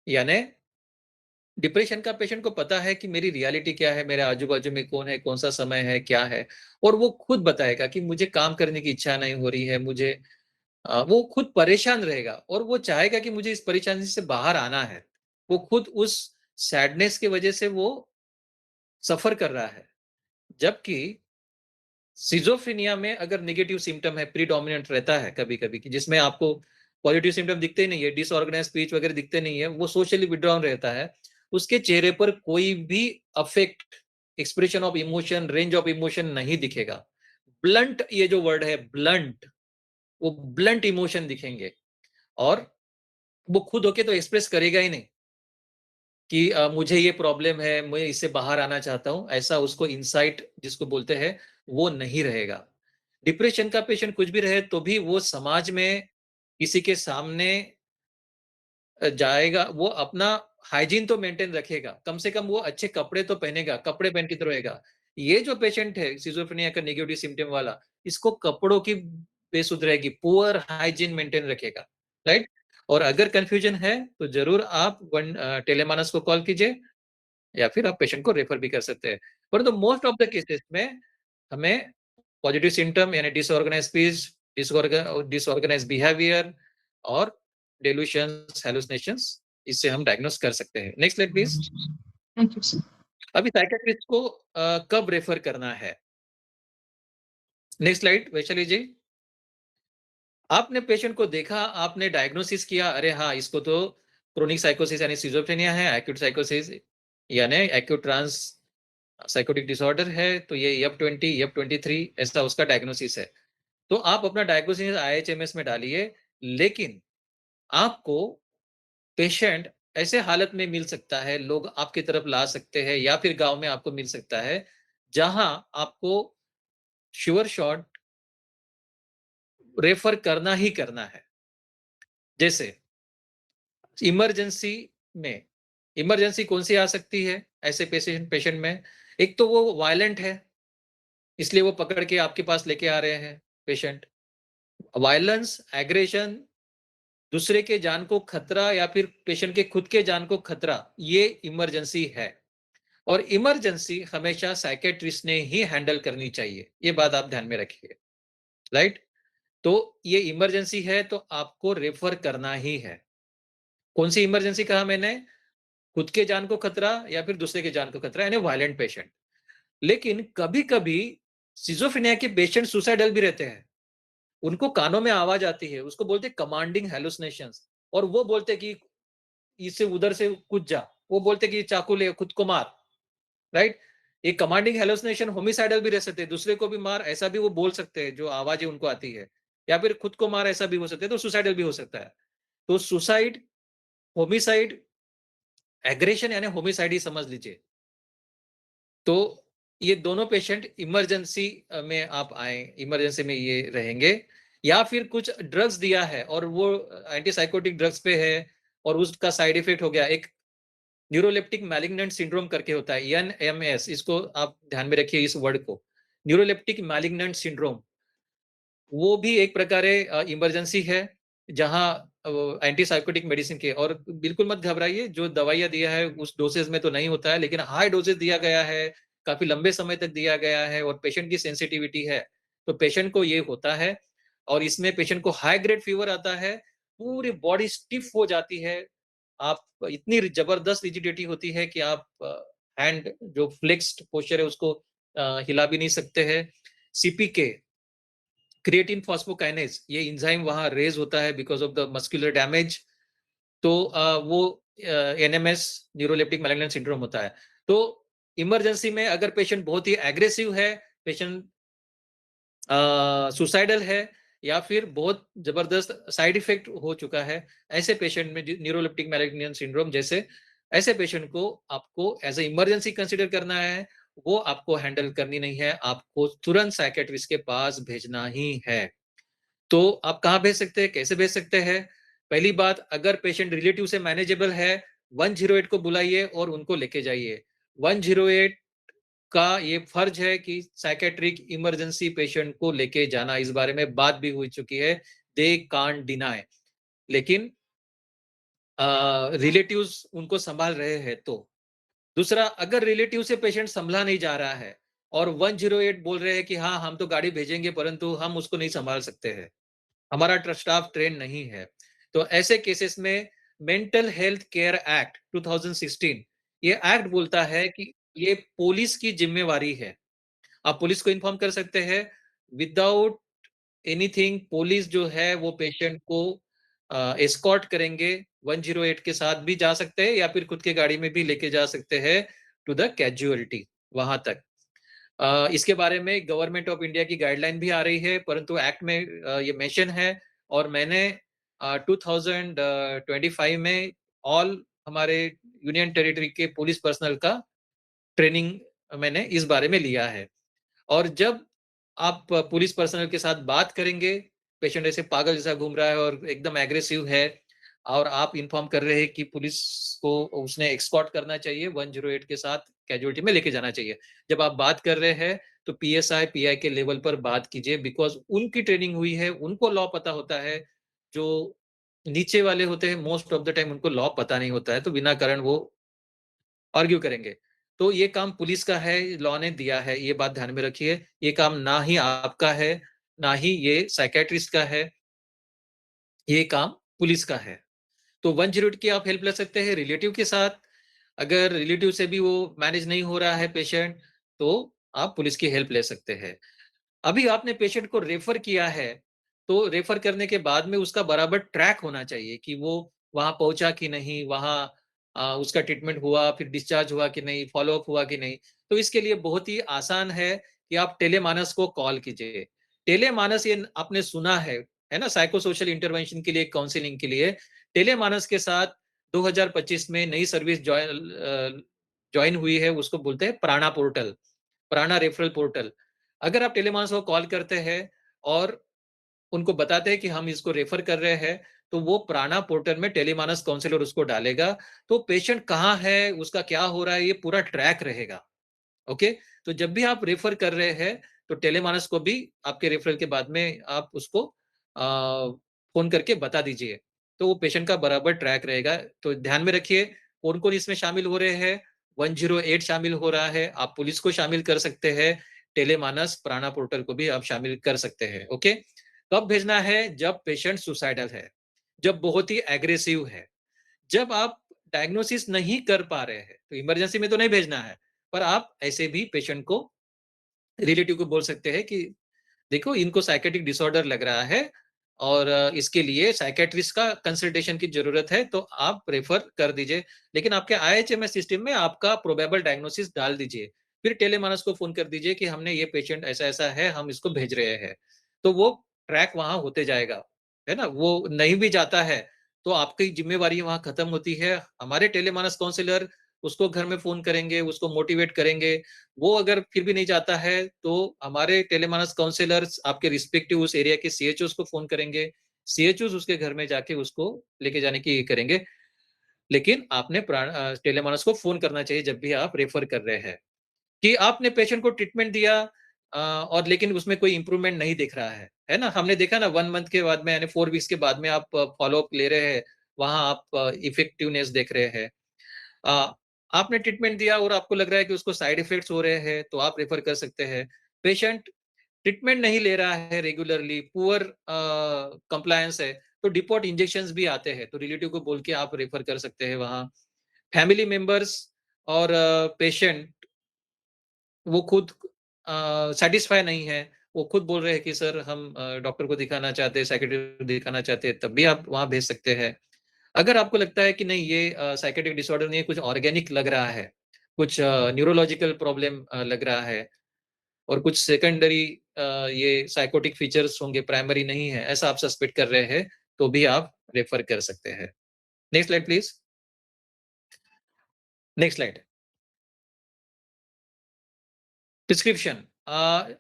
यानी डिप्रेशन का पेशेंट को पता है कि मेरी रियलिटी क्या है, मेरे आजू-बाजू में कौन है, कौन-सा समय है, क्या है, और वो खुद बताएगा कि मुझे काम करने की इच्छा नहीं हो रही है, मुझे वो खुद परेशान रहेगा और वो चाहेगा कि मुझे इस परेशानी से बाहर आना है। वो खुद उस सैडनेस की वजह से वो सफ़र कर रहा है। जबकि सिज़ोफ्रेनिया में अगर नेगेटिव सिम्पटम है, प्रीडोमिनेंट रहता है कभी-कभी कि जिसमें आपको पॉजिटिव सिम्पटम दिखते ही नहीं है, डिसऑर्गनाइज़ स्पीच वगैरह दिखते नहीं है, वो सोशली विथड्रॉन रहता है। उसके चेहरे पर कोई भी affect, expression of emotion, range of emotion नहीं दिखेगा। ब्लंट, ये जो वर्ड है ब्लंट, वो ब्लंट इमोशन दिखेंगे और वो खुद होके तो एक्सप्रेस करेगा ही नहीं कि मुझे ये प्रॉब्लम है, मैं इससे बाहर आना चाहता हूँ, ऐसा उसको इनसाइट जिसको बोलते हैं, वो नहीं रहेगा। डिप्रेशन का पेशेंट कुछ भी रहे तो भी वो समाज में किसी के सामने जाएगा, वो अपना हाइजीन तो मेंटेन रखेगा, कम से कम वो अच्छे कपड़े तो पहनेगा, कपड़े पहन के तो रहेगा। ये जो पेशेंट है सिज़ोफ्रेनिया का नेगेटिव सिम्पटम वाला, इसको कपड़ों की बेसुध रहेगी, पुअर हाइजीन मेंटेन रखेगा, राइट? और अगर कन्फ्यूजन है, तो ज़रूर आप टेलेमानस को कॉल कीजिए या फिर आप पेशेंट को रेफर भी कर सकते हैं। परंतु मोस्ट ऑफ द केसेस में हमें पॉजिटिव सिम्पटम यानी डिसऑर्गेनाइज्ड स्पीच, डिसऑर्गेनाइज्ड बिहेवियर और डेलूशंस, हैलुसिनेशंस, इससे हम डायग्नोस कर सकते हैं। Next slide please. Thank you, sir. अभी साइकियाट्रिस्ट को कब रेफर करना है? नेक्स्ट स्लाइड वैशाली जी। आपने पेशेंट को देखा, आपने डायग्नोसिस किया, अरे हाँ, इसको तो क्रोनिक साइकोसिस यानी सिज़ोफ्रेनिया है, एक्यूट साइकोसिस यानी एक्यूट ट्रांस साइकोटिक डिसऑर्डर है, तो ये एफ20, एफ23 ऐसा उसका डायग्नोसिस है। तो आप अपना डायग्नोसिस आईएचएमएस में डालिए, लेकिन आपको पेशेंट ऐसे हालत में मिल सकता है, लोग आपकी तरफ ला सकते हैं या फिर गाँव में आपको मिल सकता है, जहाँ आपको श्योर शॉट रेफर करना ही करना है। जैसे इमरजेंसी में, इमरजेंसी कौन-सी आ सकती है ऐसे पेशेंट पेशेंट में? एक तो वो वायलेंट है, इसलिए वो पकड़ के आपके पास लेके आ रहे हैं पेशेंट। वायलेंस, एग्रेशन, दूसरे के जान को खतरा या फिर पेशेंट के खुद के जान को खतरा, ये इमरजेंसी है। और इमरजेंसी हमेशा साइकियाट्रिस्ट ने ही हैंडल करनी चाहिए। ये बात आप ध्यान में रखिए, राइट? तो ये इमरजेंसी है तो आपको रेफर करना ही है। कौन-सी इमरजेंसी कहा मैंने? खुद के जान को खतरा या फिर दूसरे के जान को खतरा यानी वायलेंट पेशेंट। लेकिन कभी-कभी सिज़ोफ्रेनिया के पेशेंट सुसाइडल भी रहते हैं। उनको कानों में आवाज़ आती है, उसको बोलते हैं कमांडिंग हैलुसिनेशंस, और वो बोलते हैं कि इससे उधर से कूद जा। वो बोलते हैं कि चाकू ले खुद को मार, राइट? ये कमांडिंग हैलुसिनेशन होमिसाइडल भी रह सकते हैं, दूसरे को भी मार ऐसा भी वो बोल सकते हैं, जो आवाज़ें उनको आती है। या फिर खुद को मार ऐसा भी हो सकता है, तो सुसाइडल भी हो सकता है। तो सुसाइड, होमिसाइड, एग्रेशन यानी होमिसाइड ही समझ लीजिए। तो ये दोनों पेशेंट इमरजेंसी में आप आए, इमरजेंसी में ये रहेंगे, या फिर कुछ ड्रग्स दिया है और वो एंटीसाइकोटिक ड्रग्स पे है और उसका साइड इफेक्ट हो गया। एक न्यूरोलेप्टिक मैलिग्नेंट सिंड्रोम करके होता है, एनएमएस, इसको आप ध्यान में रखिए इस वर्ड को। न्यूरोलेप्टिक मैलिग्नेंट सिंड्रोम, वो भी एक प्रकार इमरजेंसी है, जहाँ एंटीसाइकोटिक मेडिसिन के, और बिल्कुल मत घबराइए, जो दवाइयाँ दिया है उस डोसेज में तो नहीं होता है, लेकिन हाई डोसेज दिया गया है, काफ़ी लंबे समय तक दिया गया है और पेशेंट की सेंसिटिविटी है, तो पेशेंट को ये होता है। और इसमें पेशेंट को हाई ग्रेड फीवर आता है, पूरी बॉडी स्टिफ हो जाती है, आप इतनी ज़बरदस्त रिजिडिटी होती है कि आप हैंड जो फ्लेक्स्ड पोस्चर है उसको हिला भी नहीं सकते हैं। सीपीके, क्रिएटिन फॉस्फोकाइनेज, ये एंजाइम वहाँ रेज़ होता है because of the muscular damage. तो वो एनएमएस, न्यूरोलेप्टिक मैलिग्नेंट सिंड्रोम होता है। तो इमरजेंसी में अगर पेशेंट बहुत ही एग्रेसिव है, पेशेंट सुसाइडल है या फिर बहुत जबरदस्त साइड इफेक्ट हो चुका है, ऐसे पेशेंट में न्यूरोलेप्टिक मैलाग्नियन सिंड्रोम जैसे ऐसे पेशेंट को आपको एज़ अ इमरजेंसी कंसीडर करना है, वो आपको हैंडल करनी नहीं है, आपको तुरंत साइकियाट्रिस्ट के पास भेजना ही है। तो आप कहाँ भेज सकते हैं, कैसे भेज सकते हैं? पहली बात, अगर पेशेंट रिलेटिव से मैनेजेबल है, 108 को बुलाइए और उनको लेके जाइए। 108 का ये फर्ज है कि साइकियाट्रिक इमरजेंसी पेशेंट को लेके जाना, इस बारे में बात भी हो चुकी है, दे कांट डिनाय। लेकिन रिलेटिव्स उनको संभाल रहे हैं तो। दूसरा, अगर रिलेटिव से पेशेंट संभला नहीं जा रहा है और 108 बोल रहे हैं कि हाँ, हम तो गाड़ी भेजेंगे परंतु हम उसको नहीं संभाल सकते हैं, हमारा स्टाफ ट्रेन नहीं है, तो ऐसे केसेस में मेंटल हेल्थ केयर एक्ट 2016 ये एक्ट बोलता है कि ये पुलिस की जिम्मेवारी है। आप पुलिस को इन्फॉर्म कर सकते हैं, विदाउट एनीथिंग पुलिस जो है वो पेशेंट को एस्कॉर्ट करेंगे, 108 के साथ भी जा सकते हैं या फिर खुद की गाड़ी में भी लेके जा सकते हैं टू द कैजुअलिटी, वहां तक। इसके बारे में गवर्नमेंट ऑफ इंडिया की गाइडलाइन भी आ रही है, परंतु एक्ट में ये मेंशन है और मैंने 2025 में ऑल हमारे यूनियन टेरिटरी के पुलिस पर्सनल का ट्रेनिंग मैंने इस बारे में लिया है। और जब आप पुलिस पर्सनल के साथ बात करेंगे, पेशेंट ऐसे पागल जैसा घूम रहा है और एकदम एग्रेसिव है और आप इन्फॉर्म कर रहे हैं कि पुलिस को उसने एस्कॉर्ट करना चाहिए, 108 के साथ कैजुअल्टी में लेके जाना चाहिए। जब आप बात कर रहे हैं, तो पीएसआई, पीआई के लेवल पर बात कीजिए बिकॉज़ उनकी ट्रेनिंग हुई है, उनको लॉ पता होता है। जो नीचे वाले होते हैं मोस्ट ऑफ द टाइम उनको लॉ पता नहीं होता है, तो बिना कारण वो आर्ग्यू करेंगे। तो ये काम पुलिस का है, लॉ ने दिया है, ये बात ध्यान में रखिए। ये काम ना ही आपका है, ना ही ये साइकियाट्रिस्ट का है, ये काम पुलिस का है। तो 108 की आप हेल्प ले सकते हैं रिलेटिव के साथ। अगर रिलेटिव से भी वो मैनेज नहीं हो रहा है पेशेंट, तो आप पुलिस की हेल्प ले सकते हैं। अभी आपने पेशेंट को रेफर किया है, तो रेफर करने के बाद में उसका बराबर ट्रैक होना चाहिए कि वो वहाँ पहुँचा कि नहीं, वहाँ उसका ट्रीटमेंट हुआ, फिर डिस्चार्ज हुआ कि नहीं, फ़ॉलो-अप हुआ कि नहीं। तो इसके लिए बहुत ही आसान है कि आप टेलीमानस को कॉल कीजिए। टेलीमानस ये आपने सुना है ना? साइको सोशल इंटरवेंशन के लिए, काउंसलिंग के लिए। टेलीमानस के साथ 2025 में नई सर्विस जॉइन हुई है, उसको बोलते हैं प्राणा पोर्टल, प्राणा रेफरल पोर्टल। अगर आप टेलीमानस को कॉल करते हैं और उनको बताते हैं कि हम इसको रेफर कर रहे हैं, तो वो प्राणा पोर्टल में टेलीमानस काउंसलर उसको डालेगा, तो पेशेंट कहाँ है, उसका क्या हो रहा है, ये पूरा ट्रैक रहेगा। ओके? तो जब भी आप रेफर कर रहे हैं, तो टेलीमानस को भी आपके रेफरल के बाद में आप उसको फ़ोन करके बता दीजिए। तो वो पेशेंट का बराबर ट्रैक रहेगा। तो ध्यान में रखिए, कौन-कौन इसमें शामिल हो रहे हैं, 108 शामिल हो रहा है, आप पुलिस को शामिल कर सकते हैं, टेलीमानस, प्राणा पोर्टल को भी आप शामिल कर सकते हैं। ओके? कब भेजना है? जब पेशेंट सुसाइडल है, जब बहुत ही एग्रेसिव है, जब आप डायग्नोसिस नहीं कर पा रहे हैं, तो इमरजेंसी में तो नहीं भेजना है, पर आप ऐसे भी पेशेंट को रिलेटिव को बोल सकते हैं कि देखो इनको साइकियाट्रिक डिसऑर्डर लग रहा है और इसके लिए साइकियाट्रिस्ट का कंसल्टेशन की ज़रूरत है, तो आप रेफर कर दीजिए। लेकिन आपके आईएचएमएस सिस्टम में आपका प्रोबेबल डायग्नोसिस डाल दीजिए। फिर टेलीमानस को फ़ोन कर दीजिए कि हमने ये पेशेंट ऐसा-ऐसा है, हम इसको भेज रहे हैं। तो वो ट्रैक वहाँ होते जाएगा, है ना? वो नहीं भी जाता है, तो आपकी ज़िम्मेवारी वहाँ खत्म होती है। हमारे टेलीमानस काउंसलर उसको घर में फ़ोन करेंगे, उसको मोटिवेट करेंगे। वो अगर फिर भी नहीं जाता है, तो हमारे टेलीमानस काउंसलर्स आपके रिस्पेक्टिव उस एरिया के सीएचओज़ को फ़ोन करेंगे। सीएचओज़ उसके घर में जाके उसको लेके जाने की करेंगे। लेकिन आपने टेलीमानस को फ़ोन करना चाहिए जब भी आप रेफ़र कर रहे हैं, कि आपने पेशेंट को ट्रीटमेंट दिया और लेकिन उसमें कोई इम्प्रूवमेंट नहीं दिख रहा है ना? हमने देखा ना 1 मंथ के बाद में यानी 4 वीक्स के बाद में आप फ़ॉलो-अप ले रहे हैं, वहाँ आप इफेक्टिवनेस देख रहे हैं। अ, आपने ट्रीटमेंट दिया और आपको लग रहा है कि उसको साइड इफेक्ट्स हो रहे हैं, तो आप रेफर कर सकते हैं। पेशेंट ट्रीटमेंट नहीं ले रहा है रेगुलरली, पुअर कंप्लायंस है, तो डिपॉट इंजेक्शंस भी आते हैं, तो रिलेटिव को बोल के आप रेफर कर सकते हैं वहाँ। फैमिली मेंबर्स और पेशेंट वो खुद सैटिस्फाई नहीं है, वो खुद बोल रहे हैं कि सर हम डॉक्टर को दिखाना चाहते हैं, साइकियाट्रिस्ट को दिखाना चाहते हैं, तब भी आप वहाँ भेज सकते हैं। अगर आपको लगता है कि नहीं ये साइकियाट्रिक डिसऑर्डर नहीं है, कुछ ऑर्गेनिक लग रहा है, कुछ न्यूरोलॉजिकल प्रॉब्लम लग रहा है, और कुछ सेकेंडरी ये साइकोटिक फीचर्स होंगे, प्राइमरी नहीं है, ऐसा आप सस्पेक्ट कर रहे हैं, तो भी आप रेफर कर सकते हैं। Next slide please. Next slide. Prescription.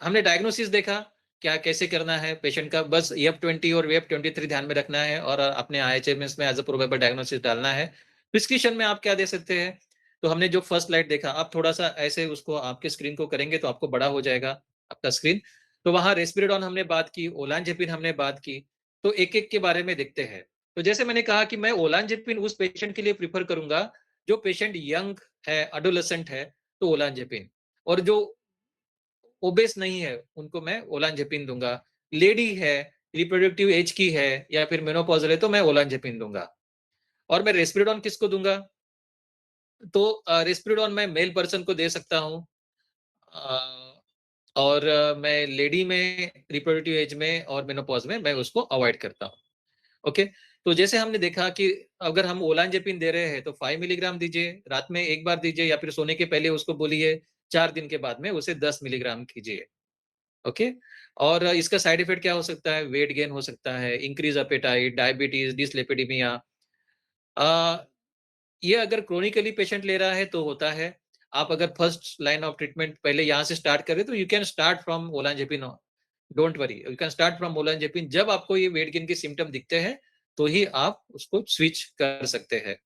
हमने डायग्नोसिस देखा, क्या कैसे करना है पेशेंट का, बस एफ20 और एफ23 ध्यान में रखना है और अपने आईएचएमएस में एज़ अ प्रोबेबल डायग्नोसिस डालना है। प्रिस्क्रिप्शन में आप क्या दे सकते हैं? तो हमने जो फर्स्ट स्लाइड देखा, आप थोड़ा-सा ऐसे उसको आपके स्क्रीन को करेंगे तो आपको बड़ा हो जाएगा आपका स्क्रीन। तो वहाँ रेस्पिरेडोन हमने बात की, ओलानज़ेपिन हमने बात की, तो एक-एक के बारे में देखते हैं। तो जैसे मैंने कहा कि मैं ओलानज़ेपिन उस पेशेंट के लिए प्रेफ़र करूँगा, जो पेशेंट यंग है, एडोलेसेंट है, तो ओलानज़ेपिन। और जो ओबेस नहीं है, उनको मैं ओलानज़ेपिन दूँगा। लेडी है, रिप्रोडक्टिव एज की है या फिर मेनोपॉज़ल है तो मैं ओलानज़ेपिन दूँगा। और मैं रेस्पिरेडोन किसको दूँगा? तो रेस्पिरेडोन मैं मेल पर्सन को दे सकता हूँ। अ, और मैं लेडी में रिप्रोडक्टिव एज में और मेनोपॉज़ में मैं उसको अवॉइड करता हूँ। ओके? तो जैसे हमने देखा कि अगर हम ओलानज़ेपिन दे रहे हैं तो 5 मिलीग्राम दीजिए, रात में 1 बार दीजिए या फिर सोने के पहले उसको बोलिए 4 दिन के बाद में उसे 10 मिलीग्राम कीजिए। ओके। और इसका साइड इफेक्ट क्या हो सकता है? वेट गेन हो सकता है, इंक्रीज एपेटाइट, डायबिटीज, डिसलिपिडीमिया। अ, ये अगर क्रोनिकली पेशेंट ले रहा है तो होता है। आप अगर फर्स्ट लाइन ऑफ ट्रीटमेंट पहले यहाँ से स्टार्ट करें तो you can start from olanzapine. Don't worry, you can start from olanzapine. जब आपको ये वेट गेन के सिम्पटम दिखते हैं, तो ही आप उसको स्विच कर सकते हैं।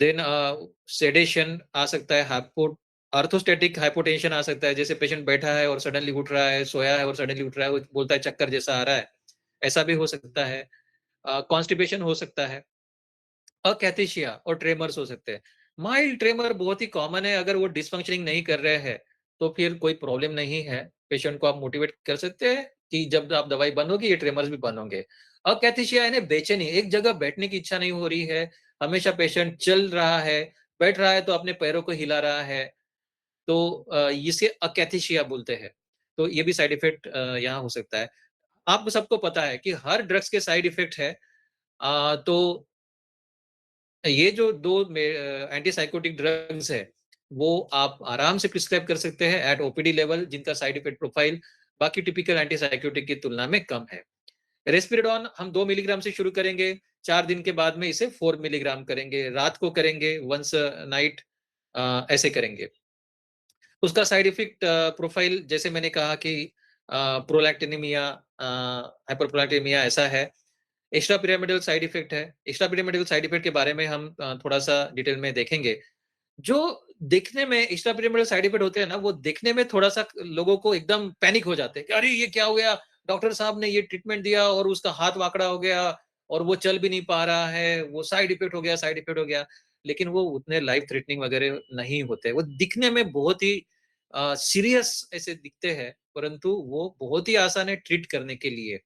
देन सेडेशन आ सकता है, ऑर्थोस्टैटिक हाइपोटेंशन आ सकता है, जैसे पेशेंट बैठा है और सडनली उठ रहा है, सोया है और सडनली उठ रहा है, वो बोलता है चक्कर जैसा आ रहा है, ऐसा भी हो सकता है। कॉन्स्टिपेशन हो सकता है। अकैथेशिया और ट्रेमर्स हो सकते हैं। माइल्ड ट्रेमर बहुत ही कॉमन है, अगर वो डिसफंक्शनिंग नहीं कर रहे हैं, तो फिर कोई प्रॉब्लम नहीं है। पेशेंट को आप मोटिवेट कर सकते हैं कि जब आप दवाई बंद होगी, ये ट्रेमर्स भी बंद होंगे। अकैथेशिया यानी बेचैनी, एक जगह बैठने की इच्छा नहीं हो रही है, हमेशा पेशेंट चल रहा है, बैठ रहा है तो अपने पैरों को हिला रहा है, तो इसे अकैथेशिया बोलते हैं। तो ये भी साइड इफेक्ट यहाँ हो सकता है। आपको सबको पता है कि हर ड्रग्स के साइड इफेक्ट है। तो ये जो 2 एंटीसाइकोटिक ड्रग्स है, वो आप आराम से प्रिस्क्राइब कर सकते हैं एट ओपीडी लेवल, जिनका साइड इफेक्ट प्रोफाइल बाकी टिपिकल एंटीसाइकोटिक की तुलना में कम है। रेस्पिरेडोन हम 2 मिलीग्राम से शुरू करेंगे, 4 दिन के बाद में इसे 4 मिलीग्राम करेंगे, रात को करेंगे वन्स नाइट, ऐसे करेंगे। उसका साइड इफेक्ट प्रोफाइल जैसे मैंने कहा कि प्रोलैक्टिनेमिया, हाइपरप्रोलैक्टिनेमिया ऐसा है। एक्स्ट्रा पिरामिडल साइड इफेक्ट है। एक्स्ट्रा पिरामिडल साइड इफेक्ट के बारे में हम थोड़ा-सा डिटेल में देखेंगे। जो दिखने में एक्स्ट्रा पिरामिडल साइड इफेक्ट होते हैं ना, वो दिखने में थोड़ा-सा लोगों को एकदम पैनिक हो जाते हैं कि अरे! ये क्या हो गया? डॉक्टर साहब ने ये ट्रीटमेंट दिया और उसका हाथ वाकड़ा हो गया और वो चल भी नहीं पा रहा है, वो साइड इफेक्ट हो गया, साइड इफेक्ट हो गया। लेकिन वो उतने लाइफ थ्रेटनिंग वगैरह नहीं होते। वो दिखने में बहुत ही सीरियस ऐसे दिखते हैं, परंतु वो बहुत ही आसान है ट्रीट करने के लिए।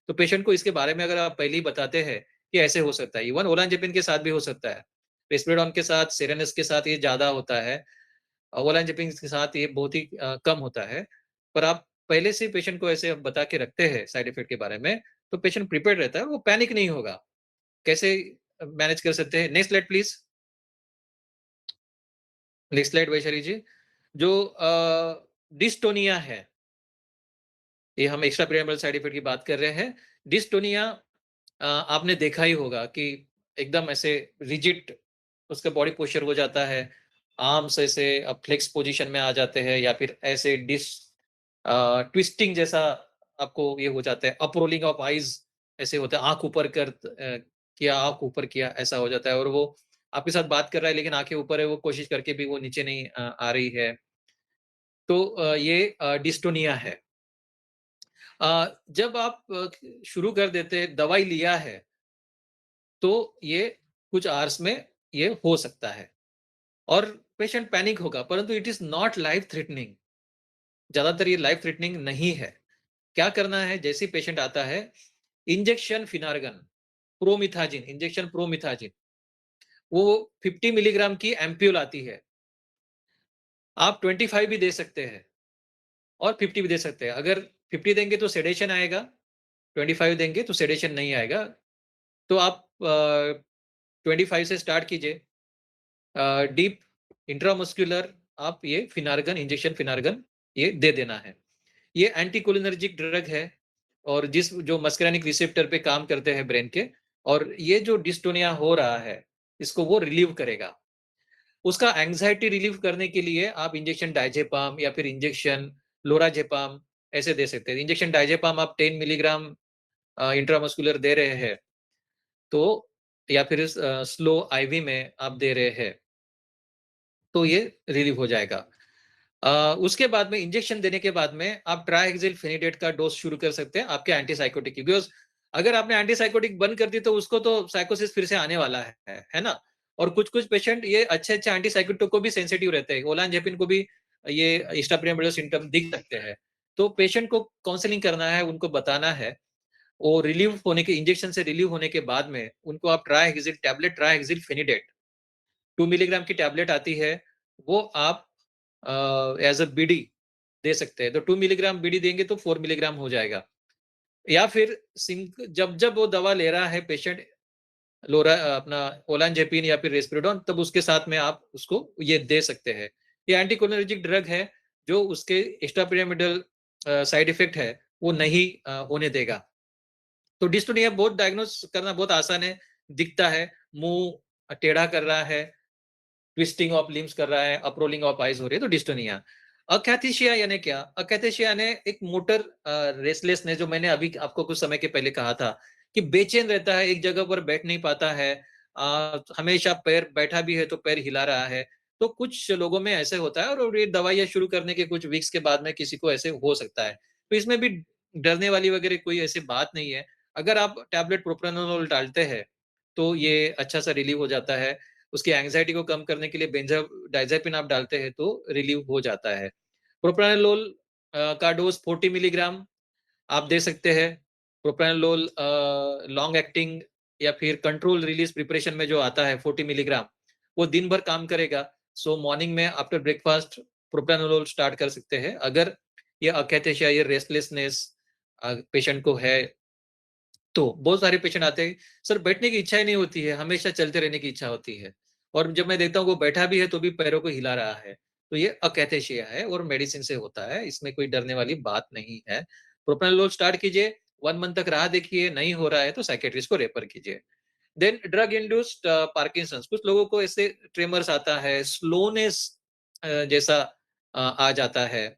तो पेशेंट को इसके बारे में अगर आप पहले ही बताते हैं कि ऐसे हो सकता है, इवन ओलानज़ेपिन के साथ भी हो सकता है। रिस्पेराडोन के साथ, सेरेनेस के साथ ये ज़्यादा होता है। ओलानज़ेपिन के साथ ये बहुत ही कम होता है। पर आप पहले से ही पेशेंट को ऐसे बता के रखते हैं साइड इफेक्ट के बारे में, तो पेशेंट प्रिपेयर्ड रहता है, वो पैनिक नहीं होगा। कैसे मैनेज कर सकते हैं? Next slide please. Next slide Vaishali ji. जो डिस्टोनिया है, ये हम एक्स्ट्रा पिरामिडल साइड इफेक्ट की बात कर रहे हैं। डिस्टोनिया आपने देखा ही होगा कि एकदम ऐसे रिजिड उसका बॉडी पोस्चर हो जाता है। आर्म्स ऐसे फ्लेक्स पोजीशन में आ जाते हैं या फिर ऐसे ट्विस्टिंग जैसा आपको ये हो जाता है। अपरोलिंग ऑफ आईज़ ऐसे होता है। आँख ऊपर किया, आँख ऊपर किया, ऐसा हो जाता है और वो आपके साथ बात कर रहा है लेकिन आँखें ऊपर है, वो कोशिश करके भी वो नीचे नहीं आ रही है। तो ये डिस्टोनिया है। जब आप शुरू कर देते हैं, दवाई लिया है, तो ये कुछ आवर्स में ये हो सकता है और पेशेंट पैनिक होगा, परंतु it is not life threatening. ज़्यादातर ये लाइफ थ्रेटनिंग नहीं है। क्या करना है, जैसे ही पेशेंट आता है, इंजेक्शन फिनार्गन, प्रोमिथाजिन, वो 50 मिलीग्राम की एम्प्यूल आती है। आप 25 भी दे सकते हैं और 50 भी दे सकते हैं। अगर 50 देंगे तो सेडेशन आएगा, 25 देंगे तो सेडेशन नहीं आएगा। तो आप 25 से स्टार्ट कीजिए। डीप इंट्रामस्कुलर आप ये फिनार्गन, इंजेक्शन फिनार्गन ये दे देना है। ये एंटीकोलिनर्जिक ड्रग है और जिस जो मस्करानिक रिसेप्टर पे काम करते हैं ब्रेन के, और ये जो डिस्टोनिया हो रहा है, इसको वो रिलीव करेगा। उसका एंग्जायटी रिलीव करने के लिए आप इंजेक्शन डायजेपाम या फिर इंजेक्शन लोराजेपाम ऐसे दे सकते हैं। इंजेक्शन डायजेपाम आप 10 मिलीग्राम इंट्रामस्कुलर दे रहे हैं, तो या फिर स्लो आईवी में आप दे रहे हैं, तो ये रिलीव हो जाएगा। उसके बाद में इंजेक्शन देने के बाद में आप ट्राइहेक्सिल फेनिडेट का डोज़ शुरू कर सकते हैं आपके एंटीसाइकोटिक की, बिकॉज़ अगर आपने एंटीसाइकोटिक बंद कर दी तो उसको तो साइकोसिस फिर से आने वाला है ना? और कुछ-कुछ पेशेंट ये अच्छे-अच्छे एंटीसाइकोटिक को भी सेंसिटिव रहते हैं। ओलानज़ेपिन को भी ये एक्स्ट्रा सिम्पटम दिख सकते हैं। तो पेशेंट को काउंसलिंग करना है, उनको बताना है। वो रिलीव होने के इंजेक्शन से रिलीव होने के बाद में उनको आप ट्राइहेक्सिल फेनिडेट 2 मिलीग्राम की टैबलेट आती है, वो आप एज़ अ बीडी दे सकते हैं। तो 2 मिलीग्राम बीडी देंगे तो 4 मिलीग्राम हो जाएगा। या फिर सिंक जब-जब वो दवा ले रहा है पेशेंट अपना ओलानज़ेपिन या फिर रिस्पेरिडोन, तब उसके साथ में आप उसको ये दे सकते हैं। ये एंटीकोलिनर्जिक ड्रग है, जो उसके एक्स्ट्रापिरामिडल साइड इफ़ेक्ट है, वो नहीं होने देगा। तो डिस्टोनिया बहुत डायग्नोस करना बहुत आसान है, दिखता है, मुँह टेढ़ा कर रहा है, ट्विस्टिंग ऑफ लिम्स कर रहा है, अपरोलिंग ऑफ आईज़ हो रही है, तो डिस्टोनिया। अकैथेसिया यानी क्या? अकैथेसिया यानी एक मोटर रेस्टलेसनेस, जो मैंने अभी आपको कुछ समय के पहले कहा था, कि बेचैन रहता है, एक जगह पर बैठ नहीं पाता है, हमेशा पैर बैठा भी है तो पैर हिला रहा है। तो कुछ लोगों में ऐसे होता है और ये दवाइयाँ शुरू करने के कुछ वीक्स के बाद में किसी को ऐसे हो सकता है। तो इसमें भी डरने वाली वगैरह कोई ऐसी बात नहीं है। अगर आप टैबलेट प्रोप्रानोलोल डालते हैं, तो ये अच्छा-सा रिलीव हो जाता है। उसकी एंग्जायटी को कम करने के लिए बेंज़ोडायज़ेपिन आप डालते हैं तो रिलीव हो जाता है। प्रोप्रानोलोल का डोज़ 40 मिलीग्राम आप दे सकते हैं। प्रोप्रानोलोल लॉन्ग एक्टिंग या फिर कंट्रोल रिलीज़ प्रिपरेशन में जो आता है 40 मिलीग्राम, वो दिन भर काम करेगा। सो मॉर्निंग में आफ्टर ब्रेकफ़ास्ट प्रोप्रानोलोल स्टार्ट कर सकते हैं। अगर ये अकैथेसिया, ये रेस्टलेसनेस पेशेंट को है, तो बहुत सारे पेशेंट आते हैं, सर बैठने की इच्छा ही नहीं होती है, हमेशा चलते रहने की इच्छा होती है। और जब मैं देखता हूँ वो बैठा भी है तो भी पैरों को हिला रहा है। तो ये अकैथेसिया है और मेडिसिन से होता है, इसमें कोई डरने वाली बात नहीं है। प्रोप्रानोलोल स्टार्ट कीजिए, 1 मंथ तक राह देखिए, नहीं हो रहा है तो साइकियाट्रिस्ट को रेफर कीजिए। देन ड्रग इंड्यूस्ड पार्किंसंस, कुछ लोगों को ऐसे ट्रेमर्स आता है, स्लोनेस जैसा आ जाता है।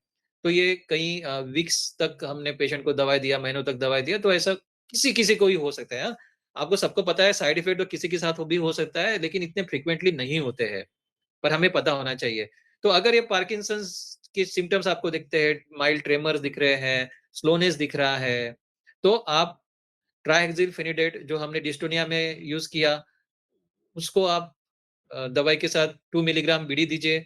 तो ये कई वीक्स तक हमने पेशेंट को दवाई दिया, महीनों तक दवाई दिया, तो ऐसा किसी-किसी को ही हो सकता है, हाँ। आपको सबको पता है साइड इफेक्ट तो किसी के साथ वो भी हो सकता है, लेकिन इतने फ्रीक्वेंटली नहीं होते हैं, पर हमें पता होना चाहिए। तो अगर ये पार्किंसंस के सिम्पटम्स आपको दिखते हैं, माइल्ड ट्रेमर्स दिख रहे हैं, स्लोनेस दिख रहा है, तो आप ट्राइहेक्सिल फेनिडेट जो हमने डिस्टोनिया में यूज़ किया, उसको आप दवाई के साथ 2 मिलीग्राम बीडी दीजिए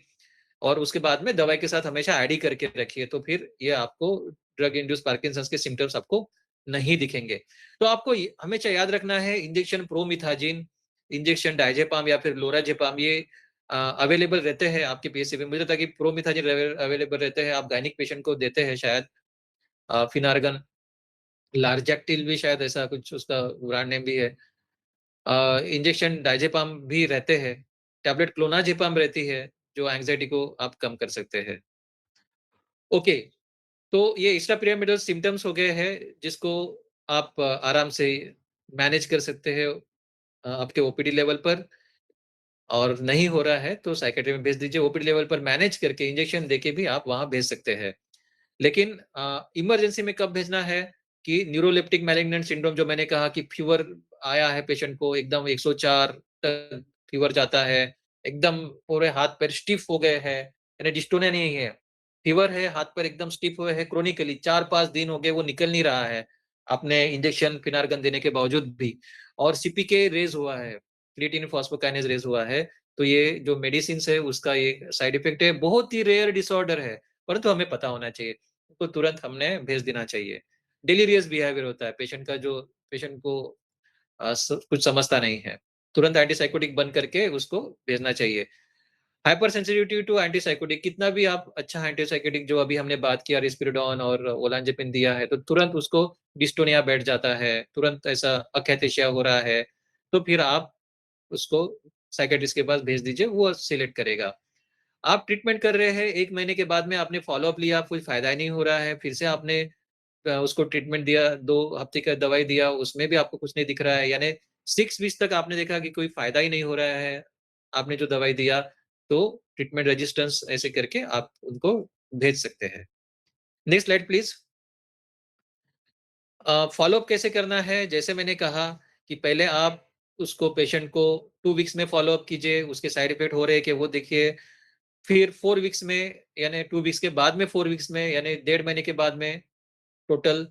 और उसके बाद में दवाई के साथ हमेशा ऐड ही करके रखिए, तो फिर ये आपको ड्रग इंड्यूस्ड पार्किंसंस के सिम्पटम्स आपको नहीं दिखेंगे। तो आपको ये हमेशा याद रखना है, इंजेक्शन प्रोमिथाजिन, इंजेक्शन डायजेपाम या फिर लोराजेपाम, ये अवेलेबल रहते हैं आपके पीएचसी में। मुझे लगता है कि प्रोमिथाजिन अवेलेबल रहते हैं, आप गायनिक पेशेंट को देते हैं शायद। फिनार्गन, लार्जेक्टिल भी शायद ऐसा कुछ उसका ब्रांड नेम भी है। इंजेक्शन डायजेपाम भी रहते हैं, टैबलेट क्लोनाजेपाम रहती है, जो एंग्ज़ायटी को आप कम कर सकते हैं। ओके, तो ये एक्स्ट्रा पिरामिडल सिम्पटम्स हो गए हैं, जिसको आप आराम से मैनेज कर सकते हैं आपके ओपीडी लेवल पर, और नहीं हो रहा है तो साइकियाट्री में भेज दीजिए। ओपीडी लेवल पर मैनेज करके इंजेक्शन देके भी आप वहाँ भेज सकते हैं। लेकिन इमरजेंसी में कब भेजना है, कि न्यूरोलेप्टिक मैलिग्नेंट सिंड्रोम, जो मैंने कहा कि फीवर आया है पेशेंट को, एकदम 104 तक फीवर जाता है, एकदम पूरे हाथ-पैर स्टिफ हो गए हैं, यानी डिस्टोनिया नहीं है, फीवर है, हाथ-पैर एकदम स्टिफ हुए हैं क्रोनिकली, 4-5 दिन हो गए वो निकल नहीं रहा है, आपने इंजेक्शन फिनार्गन देने के बावजूद भी, और सीपीके रेज़ हुआ है, क्रिएटिनिन फॉस्फोकाइनेज रेज़ हुआ है, तो ये जो मेडिसिन्स है उसका ये साइड इफेक्ट है, बहुत ही रेयर डिसऑर्डर है, परंतु हमें पता होना चाहिए। तो तुरंत हमने भेज देना चाहिए। डिलीरियस बिहेवियर होता है पेशेंट का, जो पेशेंट को कुछ समझता नहीं है। तुरंत एंटीसाइकोटिक बंद करके उसको भेजना चाहिए। हाइपर सेंसिटिविटी टू एंटीसाइकोटिक, कितना भी आप अच्छा एंटीसाइकोटिक जो अभी हमने बात किया रिस्पेरिडोन और ओलांजेपिन दिया है, तो तुरंत उसको डिस्टोनिया बैठ जाता है, तुरंत ऐसा अकैथेसिया हो रहा है, तो फिर आप उसको साइकियाट्रिस्ट के पास भेज दीजिए, वो सिलेक्ट करेगा। आप ट्रीटमेंट कर रहे हैं, 1 महीने के बाद में आपने फ़ॉलो-अप लिया, कोई फ़ायदा ही नहीं हो रहा है, फिर से आपने उसको ट्रीटमेंट दिया, 2 हफ्ते का दवाई दिया, उसमें भी आपको कुछ नहीं दिख रहा है, यानी 6 वीक्स तक आपने देखा कि कोई फ़ायदा ही नहीं हो रहा है, आपने जो दवाई दिया, तो ट्रीटमेंट रेजिस्टेंस ऐसे करके आप उनको भेज सकते हैं। Next slide please. फ़ॉलो-अप कैसे करना है? जैसे मैंने कहा कि पहले आप उसको पेशेंट को 2 वीक्स में फ़ॉलो-अप कीजिए, उसके साइड इफ़ेक्ट हो रहे हैं कि वो देखिए। फिर 4 वीक्स में यानी 2 वीक्स के बाद में 4 वीक्स में यानी डेढ़ महीने के बाद में टोटल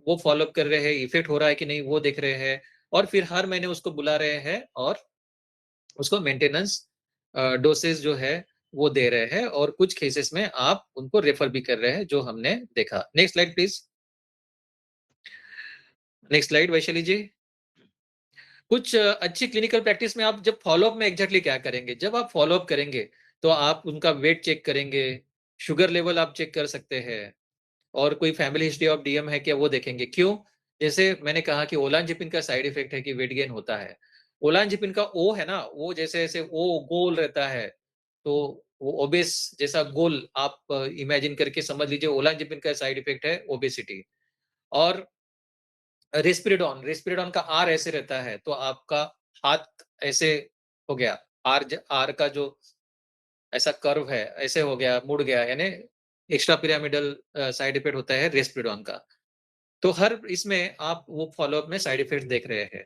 वो फ़ॉलो-अप कर रहे हैं, इफ़ेक्ट हो रहा है कि नहीं वो देख रहे हैं और फिर हर महीने उसको बुला रहे हैं और उसको मेंटेनेंस डोसेज़ जो है वो दे रहे हैं और कुछ केसेज़ में आप उनको रेफ़र भी कर रहे हैं, जो हमने देखा। Next slide please. Next slide Vaishali ji. कुछ अच्छी क्लिनिकल प्रैक्टिस में आप जब फ़ॉलो-अप में एग्ज़ैक्टली क्या करेंगे? जब आप फ़ॉलो-अप करेंगे, तो आप उनका वेट चेक करेंगे, शुगर लेवल आप चेक कर सकते हैं और कोई फैमिली हिस्ट्री ऑफ डीएम है क्या वो देखेंगे। क्यों? जैसे मैंने कहा कि ओलानज़ेपिन का साइड इफ़ेक्ट है कि वेट गेन होता है। ओलानज़ेपिन का ओ है ना, वो जैसे ऐसे ओ गोल रहता है, तो वो ओबेस जैसा गोल आप इमेजिन करके समझ लीजिए ओलानज़ेपिन का साइड इफ़ेक्ट है ओबेसिटी। और रिस्पिरिडॉन का आर ऐसे रहता है, तो आपका हाथ ऐसे हो गया, आर का जो ऐसा कर्व है, ऐसे हो गया, मुड़ गया, यानी एक्स्ट्रा पिरामिडल साइड इफेक्ट होता है रेस्पिरिडॉन का। तो हर इसमें आप वो फ़ॉलो-अप में साइड इफ़ेक्ट्स देख रहे हैं।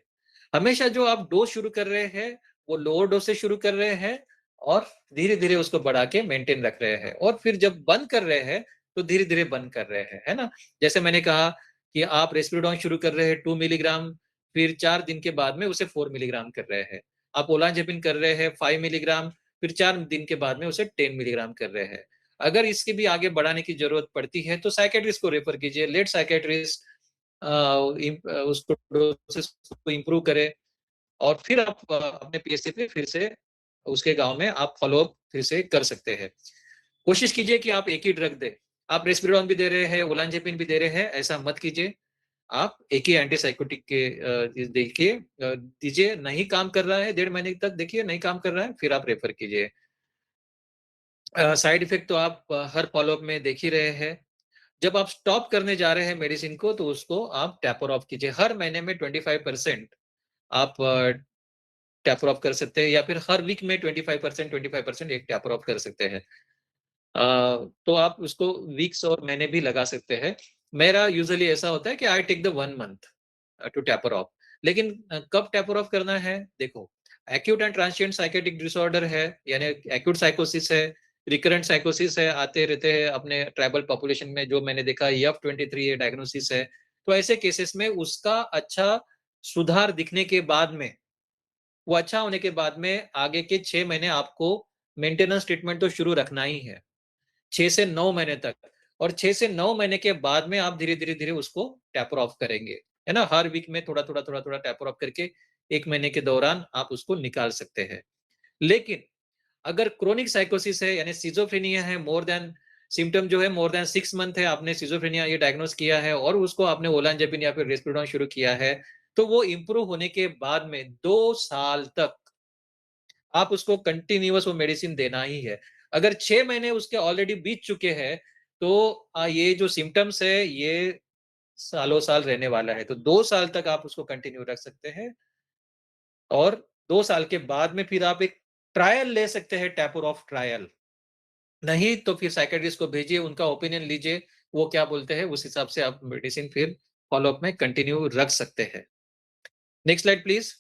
हमेशा जो आप डोज़ शुरू कर रहे हैं, वो लोअर डोज़ से शुरू कर रहे हैं और धीरे-धीरे उसको बढ़ा के मेंटेन रख रहे हैं और फिर जब बंद कर रहे हैं, तो धीरे-धीरे बंद कर रहे हैं, है ना? जैसे मैंने कहा कि आप रेस्पिरिडोन शुरू कर रहे हैं 2 मिलीग्राम, फिर 4 दिन के बाद में उसे 4 मिलीग्राम कर रहे हैं। आप ओलांज़ेपिन कर रहे हैं 5 मिलीग्राम, फिर 4 दिन के बाद में उसे 10 मिलीग्राम कर रहे हैं। अगर इसके भी आगे बढ़ाने की ज़रूरत पड़ती है, तो साइकियाट्रिस्ट को रेफर कीजिए, लेट साइकियाट्रिस्ट उसको डोसेस को इम्प्रूव करें और फिर आप अपने पीएचसी पे फिर से उसके गाँव में आप फ़ॉलो-अप फिर से कर सकते हैं। कोशिश कीजिए कि आप एक ही ड्रग दें। आप रेस्पिरोन भी दे रहे हैं, ओलांज़ेपिन भी दे रहे हैं, ऐसा मत कीजिए। आप एक ही एंटीसाइकोटिक के देखिए दीजिए, नहीं काम कर रहा है, डेढ़ महीने तक देखिए, नहीं काम कर रहा है, फिर आप रेफर कीजिए। साइड इफ़ेक्ट तो आप हर फ़ॉलो-अप में देख ही रहे हैं। जब आप स्टॉप करने जा रहे हैं मेडिसिन को, तो उसको आप टैपर ऑफ कीजिए। हर महीने में 25% आप टैपर ऑफ कर सकते हैं या फिर हर वीक में 25% एक टैपर ऑफ कर सकते हैं। तो आप उसको वीक्स और महीने भी लगा सकते हैं। मेरा यूजुअली ऐसा होता है कि I take the 1 month to taper off. लेकिन कब टैपर ऑफ करना है? देखो, acute and transient psychiatric disorder है, यानी एक्यूट साइकोसिस है, रिकरेंट साइकोसिस है, आते रहते हैं अपने ट्राइबल पॉपुलेशन में, जो मैंने देखा एफ23 ये डायग्नोसिस है। तो ऐसे केसेस में उसका अच्छा सुधार दिखने के बाद में, वो अच्छा होने के बाद में आगे के 6 महीने आपको मेंटेनेंस ट्रीटमेंट तो शुरू रखना ही है। 6 से 9 महीने तक और 6 से 9 महीने के बाद में आप धीरे-धीरे उसको टैपर ऑफ करेंगे, है ना? हर वीक में थोड़ा-थोड़ा, थोड़ा-थोड़ा टैपर ऑफ करके 1 महीने के दौरान आप उसको निकाल सकते हैं। लेकिन अगर क्रोनिक साइकोसिस है यानी सिज़ोफ्रेनिया है, मोर दैन सिम्पटम जो है मोर दैन 6 मंथ है, आपने सिज़ोफ्रेनिया ये डायग्नोस किया है और उसको आपने ओलांज़ेपिन या फिर रिस्पेराडोन शुरू किया है, तो वो इम्प्रूव होने के बाद में 2 साल तक आप उसको कंटिन्यूअस वो मेडिसिन देना ही है। अगर 6 महीने उसके ऑलरेडी बीत चुके हैं, तो ये जो सिम्पटम्स है, ये सालों-साल रहने वाला है। तो 2 साल तक आप उसको कंटिन्यू रख सकते हैं और 2 साल के बाद में फिर आप एक ट्रायल ले सकते हैं, टैपर ऑफ ट्रायल। नहीं तो फिर साइकियाट्रिस्ट को भेजिए, उनका ओपिनियन लीजिए, वो क्या बोलते हैं, उस हिसाब से आप मेडिसिन फिर फ़ॉलो-अप में कंटिन्यू रख सकते हैं। Next slide please.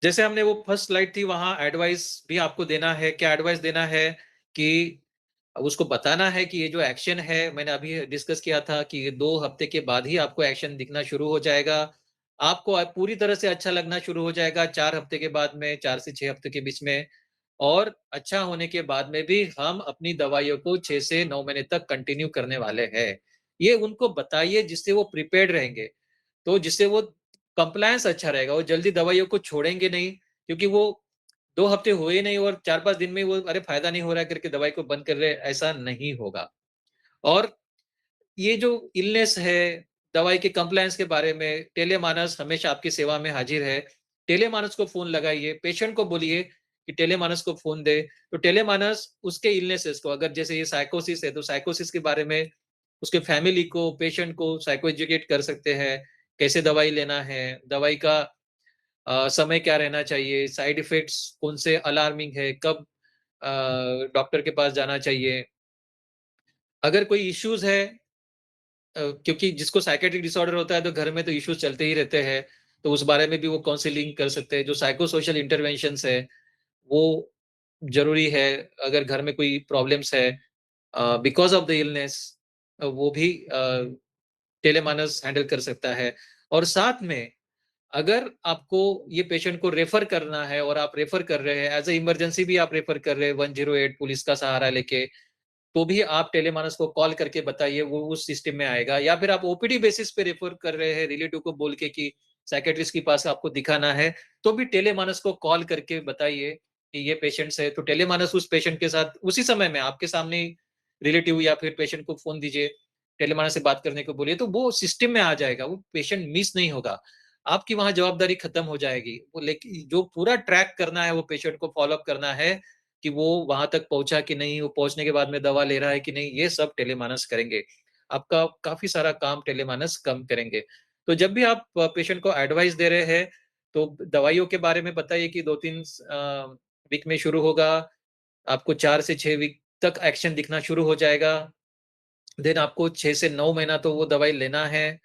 जैसे हमने वो फर्स्ट स्लाइड थी वहाँ एडवाइस भी आपको देना है। क्या एडवाइस देना है कि उसको बताना है कि ये जो एक्शन है मैंने अभी डिस्कस किया था कि 2 हफ्ते के बाद ही आपको एक्शन दिखना शुरू हो जाएगा। आपको पूरी तरह से अच्छा लगना शुरू हो जाएगा 4 हफ्ते के बाद में, 4 से 6 हफ्ते के बीच में और अच्छा होने के बाद में भी हम अपनी दवाइयों को 6 से 9 महीने तक कंटिन्यू करने वाले हैं। ये उनको बताइए जिससे वो प्रिपेयर्ड रहेंगे। तो जिससे वो कंप्लायंस अच्छा रहेगा, वो जल्दी दवाइयों को छोड़ेंगे नहीं क्योंकि वो 2 हफ्ते हुए नहीं और 4-5 दिन में वो अरे फ़ायदा नहीं हो रहा है करके दवाई को बंद कर रहे हैं, ऐसा नहीं होगा। और ये जो इलनेस है, दवाई के कंप्लायंस के बारे में टेलीमानस हमेशा आपकी सेवा में हाज़िर है। टेलीमानस को फ़ोन लगाइए, पेशेंट को बोलिए कि टेलेमानस को फ़ोन दे, तो टेलेमानस उसके इलनेसेस को, अगर जैसे ये साइकोसिस है, तो साइकोसिस के बारे में उसके फैमिली को, पेशेंट को साइको एजुकेट कर सकते हैं, कैसे दवाई लेना है, दवाई का समय क्या रहना चाहिए, साइड इफ़ेक्ट्स कौन से अलार्मिंग है, कब डॉक्टर के पास जाना चाहिए। अगर कोई इश्यूज़ है, क्योंकि जिसको साइकियाट्रिक डिसऑर्डर होता है तो घर में तो इश्यूज़ चलते ही रहते हैं, तो उस बारे में भी वो काउंसलिंग कर सकते हैं। जो साइको सोशल इंटरवेंशंस है, वो ज़रूरी है। अगर घर में कोई प्रॉब्लम्स है बिकॉज़ ऑफ द इलनेस, वो भी टेलेमानस हैंडल कर सकता है। और साथ में अगर आपको ये पेशेंट को रेफर करना है और आप रेफर कर रहे हैं, एज़ अ इमरजेंसी भी आप रेफर कर रहे हैं 108 पुलिस का सहारा लेके, तो भी आप टेलेमानस को कॉल करके बताइए, वो उस सिस्टम में आएगा। या फिर आप ओपीडी बेसिस पे रेफर कर रहे हैं रिलेटिव को बोल के कि साइकियाट्रिस्ट के पास आपको दिखाना है, तो भी टेलेमानस को कॉल करके बताइए कि ये पेशेंट्स है, तो टेलेमानस उस पेशेंट के साथ उसी समय में आपके सामने ही रिलेटिव या फिर पेशेंट को फ़ोन दीजिए, टेलेमानस से बात करने को बोलिए, तो वो सिस्टम में आ जाएगा, वो पेशेंट मिस नहीं होगा। आपकी वहाँ जवाबदारी खत्म हो जाएगी। वो लेकिन जो पूरा ट्रैक करना है, वो पेशेंट को फ़ॉलो अप करना है कि वो वहाँ तक पहुँचा कि नहीं, वो पहुँचने के बाद में दवा ले रहा है कि नहीं, ये सब टेलेमानस करेंगे। आपका काफ़ी सारा काम टेलेमानस कम करेंगे। तो जब भी आप पेशेंट को एडवाइस दे रहे हैं, तो दवाइयों के बारे में बताइए कि 2-3 वीक में शुरू होगा, आपको 4 से 6 वीक तक एक्शन दिखना शुरू हो जाएगा। देन आपको 6 से 9 महीना तो वो दवाई लेना है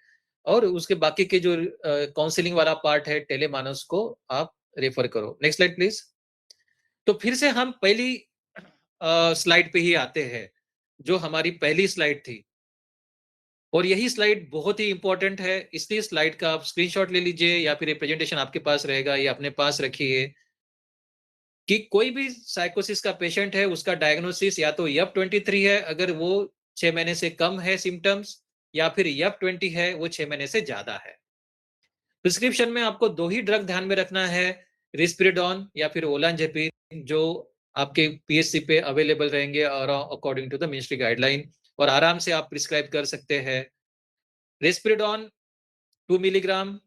और उसके बाकी के जो काउंसलिंग वाला पार्ट है, टेलेमानस को आप रेफर करो। Next slide please. तो फिर से हम पहली स्लाइड पे ही आते हैं, जो हमारी पहली स्लाइड थी और यही स्लाइड बहुत ही इम्पोर्टेंट है, इसलिए स्लाइड का आप स्क्रीनशॉट ले लीजिए या फिर ये प्रेजेंटेशन आपके पास रहेगा, ये अपने पास रखिए कि कोई भी साइकोसिस का पेशेंट है, उसका डायग्नोसिस या तो YF23 है, अगर वो 6 महीने से कम है सिम्पटम्स, या फिर YF20 है, वो 6 महीने से ज़्यादा है। प्रिस्क्रिप्शन में आपको 2 ही ड्रग ध्यान में रखना है, रिस्पेरिडोन या फिर ओलांजेपिन, जो आपके पीएचसी पे अवेलेबल रहेंगे और according to the ministry guideline, और आराम से आप प्रिस्क्राइब कर सकते हैं। रिस्पेरिडोन 2 मिलीग्राम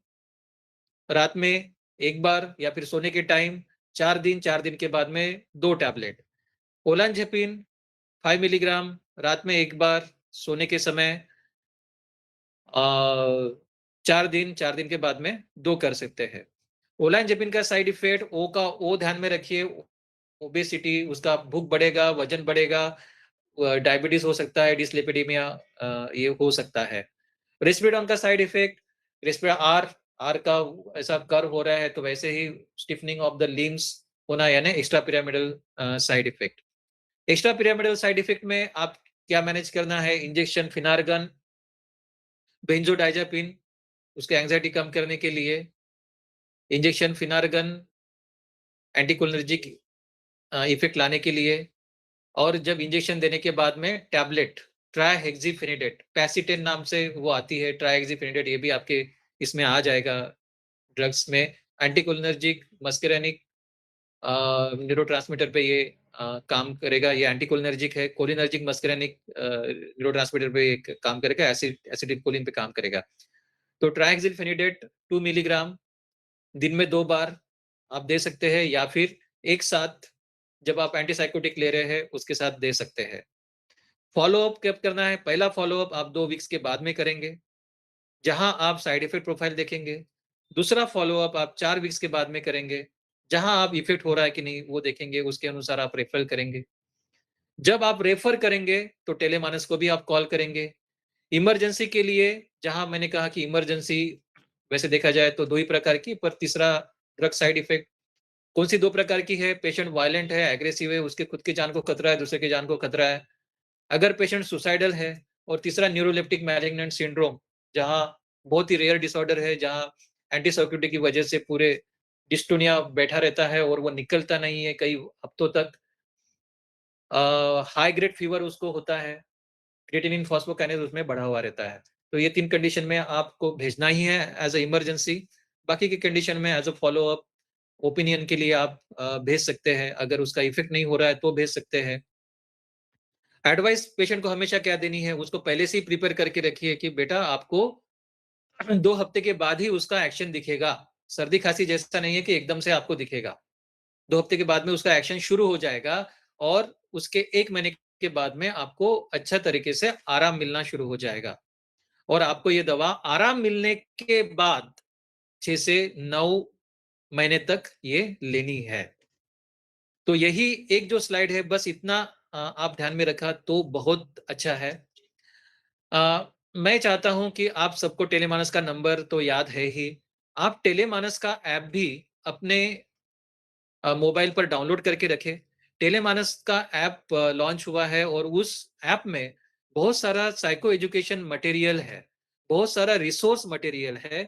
रात में 1 बार या फिर सोने के टाइम, 4 दिन के बाद में 2 टैबलेट। ओलांजेपिन 5 मिलीग्राम रात में 1 बार, सोने के समय 4 दिन के बाद में 2 कर सकते हैं। ओलांजेपिन का साइड इफ़ेक्ट ओ का ओ ध्यान में रखिए, ओबेसिटी, उसका भूख बढ़ेगा, वज़न बढ़ेगा, डायबिटीज़ हो सकता है, डिस्लिपिडेमिया ये हो सकता है। रिस्पेराडोन का साइड इफ़ेक्ट, रिस्पेरा आर आर का ऐसा कर्व हो रहा है, तो वैसे ही स्टिफनिंग ऑफ द लिम्ब्स होना, यानी extra pyramidal side effect. Extra pyramidal side effect में आप क्या मैनेज करना है, इंजेक्शन फिनार्गन, बेंजोडाइज़ेपिन, उसके एंग्ज़ायटी कम करने के लिए, इंजेक्शन फिनार्गन एंटीकोलिनर्जिक इफ़ेक्ट लाने के लिए, और जब इंजेक्शन देने के बाद में टैबलेट ट्राइहेक्सिफेनिडेट, पैसिटेन नाम से वो आती है, ट्राइहेक्सिफेनिडेट, ये भी आपके इसमें आ जाएगा ड्रग्स में। एंटीकोलिनर्जिक मस्करेनिक न्यूरोट्रांसमीटर पे ये काम करेगा, ये एंटीकोलिनर्जिक है। कोलिनर्जिक मस्करेनिक न्यूरोट्रांसमीटर पे ये काम करेगा, एसिटिलकोलिन पे काम करेगा। तो ट्राइहेक्सिफेनिडेट 2 मिलीग्राम दिन में 2 बार आप दे सकते हैं, या फिर एक साथ जब आप एंटीसाइकोटिक ले रहे हैं, उसके साथ दे सकते हैं। फ़ॉलो-अप कब करना है? पहला फ़ॉलो-अप आप 2 वीक्स के बाद में करेंगे, जहाँ आप साइड इफ़ेक्ट प्रोफ़ाइल देखेंगे। दूसरा फ़ॉलो-अप आप 4 वीक्स के बाद में करेंगे, जहाँ आप इफ़ेक्ट हो रहा है कि नहीं, वो देखेंगे, उसके अनुसार आप रेफ़र करेंगे। जब आप रेफ़र करेंगे, तो टेलेमानस को भी आप कॉल करेंगे। इमरजेंसी के लिए, जहाँ मैंने कहा कि इमरजेंसी वैसे देखा जाए तो 2 ही प्रकार की, पर तीसरा ड्रग साइड इफ़ेक्ट कौन-सी 2 प्रकार की है? पेशेंट वायलेंट है, एग्रेसिव है, उसके खुद की जान को खतरा है, दूसरे की जान को खतरा है। अगर पेशेंट सुसाइडल है, और तीसरा न्यूरोलेप्टिक मैलिग्नेंट सिंड्रोम, जहाँ बहुत ही रेयर डिसऑर्डर है, जहाँ एंटीसाइकोटिक की वजह से पूरे डिस्टोनिया बैठा रहता है और वो निकलता नहीं है कई हफ्तों तक। हाई ग्रेड फीवर उसको होता है, क्रिएटिनिन फॉस्फोकाइनेज उसमें बढ़ा हुआ रहता है। तो ये 3 कंडीशन में आपको भेजना ही है एज़ अ इमरजेंसी। बाकी की कंडीशन में एज़ अ फ़ॉलो-अप ओपिनियन के लिए आप भेज सकते हैं। अगर उसका इफ़ेक्ट नहीं हो रहा है, तो भेज सकते हैं। एडवाइस पेशेंट को हमेशा क्या देनी है, उसको पहले से ही प्रिपेयर करके रखिए कि बेटा आपको 2 हफ्ते के बाद ही उसका एक्शन दिखेगा। सर्दी-खाँसी जैसा नहीं है कि एकदम से आपको दिखेगा। 2 हफ्ते के बाद में उसका एक्शन शुरू हो जाएगा और उसके 1 महीने के बाद में आपको अच्छा तरीके से आराम मिलना शुरू हो जाएगा। और आपको ये दवा आराम मिलने के बाद 6 से 9 महीने तक ये लेनी है। तो यही एक जो स्लाइड है बस इतना आप ध्यान में रखा तो बहुत अच्छा है। मैं चाहता हूँ कि आप सबको टेलीमानस का नंबर तो याद है ही। आप टेलीमानस का ऐप भी अपने मोबाइल पर डाउनलोड करके रखें। टेलीमानस का ऐप लॉन्च हुआ है और उस ऐप में बहुत सारा साइको एजुकेशन मटेरियल है, बहुत सारा रिसोर्स मटेरियल है,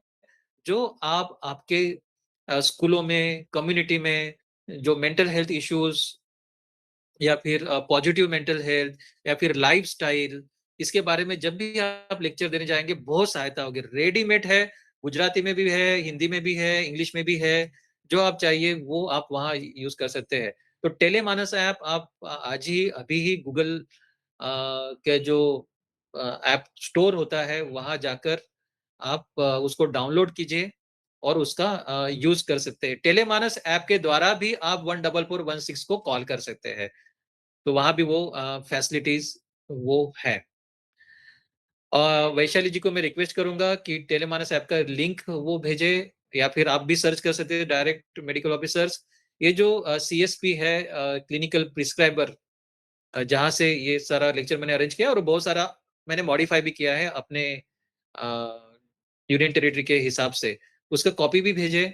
जो आप आपके स्कूलों में, कम्युनिटी में जो मेंटल हेल्थ इश्यूज़ या फिर पॉजिटिव मेंटल हेल्थ या फिर लाइफ़स्टाइल, इसके बारे में जब भी आप लेक्चर देने जाएँगे बहुत सहायता होगी। रेडीमेड है, गुजराती में भी है, हिंदी में भी है, इंग्लिश में भी है, जो आप चाहिए वो आप वहाँ यूज़ कर सकते हैं। तो टेलीमानस ऐप आप आज ही अभी ही गूगल के जो ऐप स्टोर होता है वहाँ जाकर आप उसको डाउनलोड कीजिए और उसका यूज़ कर सकते हैं। टेलीमानस ऐप के द्वारा भी आप 14416 को कॉल कर सकते हैं। तो वहाँ भी वो फैसिलिटीज़ वो है। अ, वैशाली जी को मैं रिक्वेस्ट करूँगा कि टेलीमानस ऐप का लिंक वो भेजें या फिर आप भी सर्च कर सकते हैं डायरेक्ट मेडिकल ऑफिसर्स। ये जो सीएसपी है क्लिनिकल प्रिस्क्राइबर जहाँ से ये सारा लेक्चर मैंने अरेंज किया और बहुत सारा मैंने मॉडिफाई भी किया है अपने अ, यूनियन टेरिटरी के हिसाब से। उसका कॉपी भी भेजें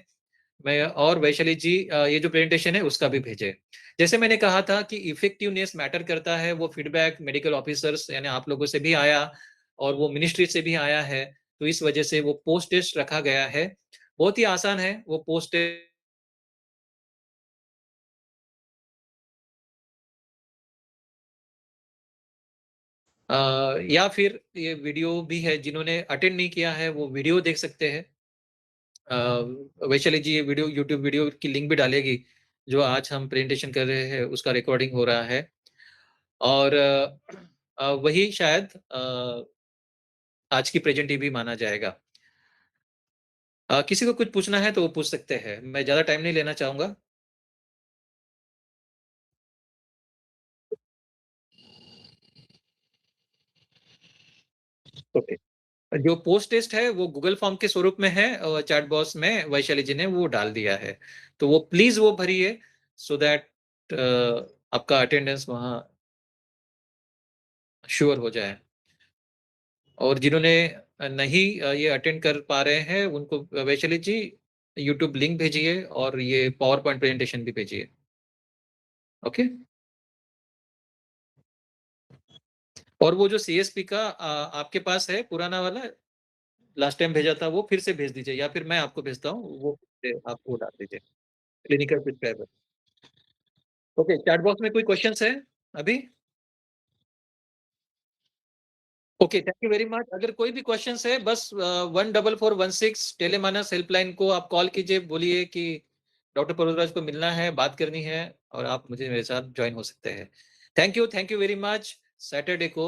मैं और वैशाली जी ये जो प्रेजेंटेशन है उसका भी भेजें। जैसे मैंने कहा था कि इफेक्टिवनेस मैटर करता है, वो फीडबैक मेडिकल ऑफिसर्स यानी आप लोगों से भी आया और वो मिनिस्ट्री से भी आया है, तो इस वजह से वो पोस्ट टेस्ट रखा गया है। बहुत ही आसान है वो पोस्ट टेस्ट या फिर ये वीडियो भी है जिन्होंने अटेंड नहीं किया है वो वीडियो देख सकते हैं। अ, वैशाली जी ये वीडियो यूट्यूब वीडियो की लिंक भी डालेगी, जो आज हम प्रेजेंटेशन कर रहे हैं उसका रिकॉर्डिंग हो रहा है। और वही शायद आज की प्रेजेंट भी माना जाएगा। किसी को कुछ पूछना है तो वो पूछ सकते हैं। मैं ज़्यादा टाइम नहीं लेना चाहूँगा। ओके। जो पोस्ट टेस्ट है वो गूगल फॉर्म के स्वरूप में है और चैट बॉक्स में वैशाली जी ने वो डाल दिया है। तो वो प्लीज़ वो भरिए सो दैट आपका अटेंडेंस वहाँ श्योर हो जाए। और जिन्होंने नहीं ये अटेंड कर पा रहे हैं उनको वैशाली जी यूट्यूब लिंक भेजिए और ये पावर पॉइंट प्रेजेंटेशन भी भेजिए। ओके? और वो जो सीएसपी का आपके पास है पुराना वाला, लास्ट टाइम भेजा था वो फिर से भेज दीजिए या फिर मैं आपको भेजता हूँ, वो आप वो डाल दीजिए, clinical prescriber. Okay, chat box में कोई क्वेश्चन्स है अभी? Okay, thank you very much. अगर कोई भी क्वेश्चन्स है बस 14416 टेलीमानस हेल्पलाइन को आप कॉल कीजिए, बोलिए कि डॉक्टर परवेज को मिलना है, बात करनी है और आप मुझे मेरे साथ जॉइन हो सकते हैं। Thank you very much. Saturday को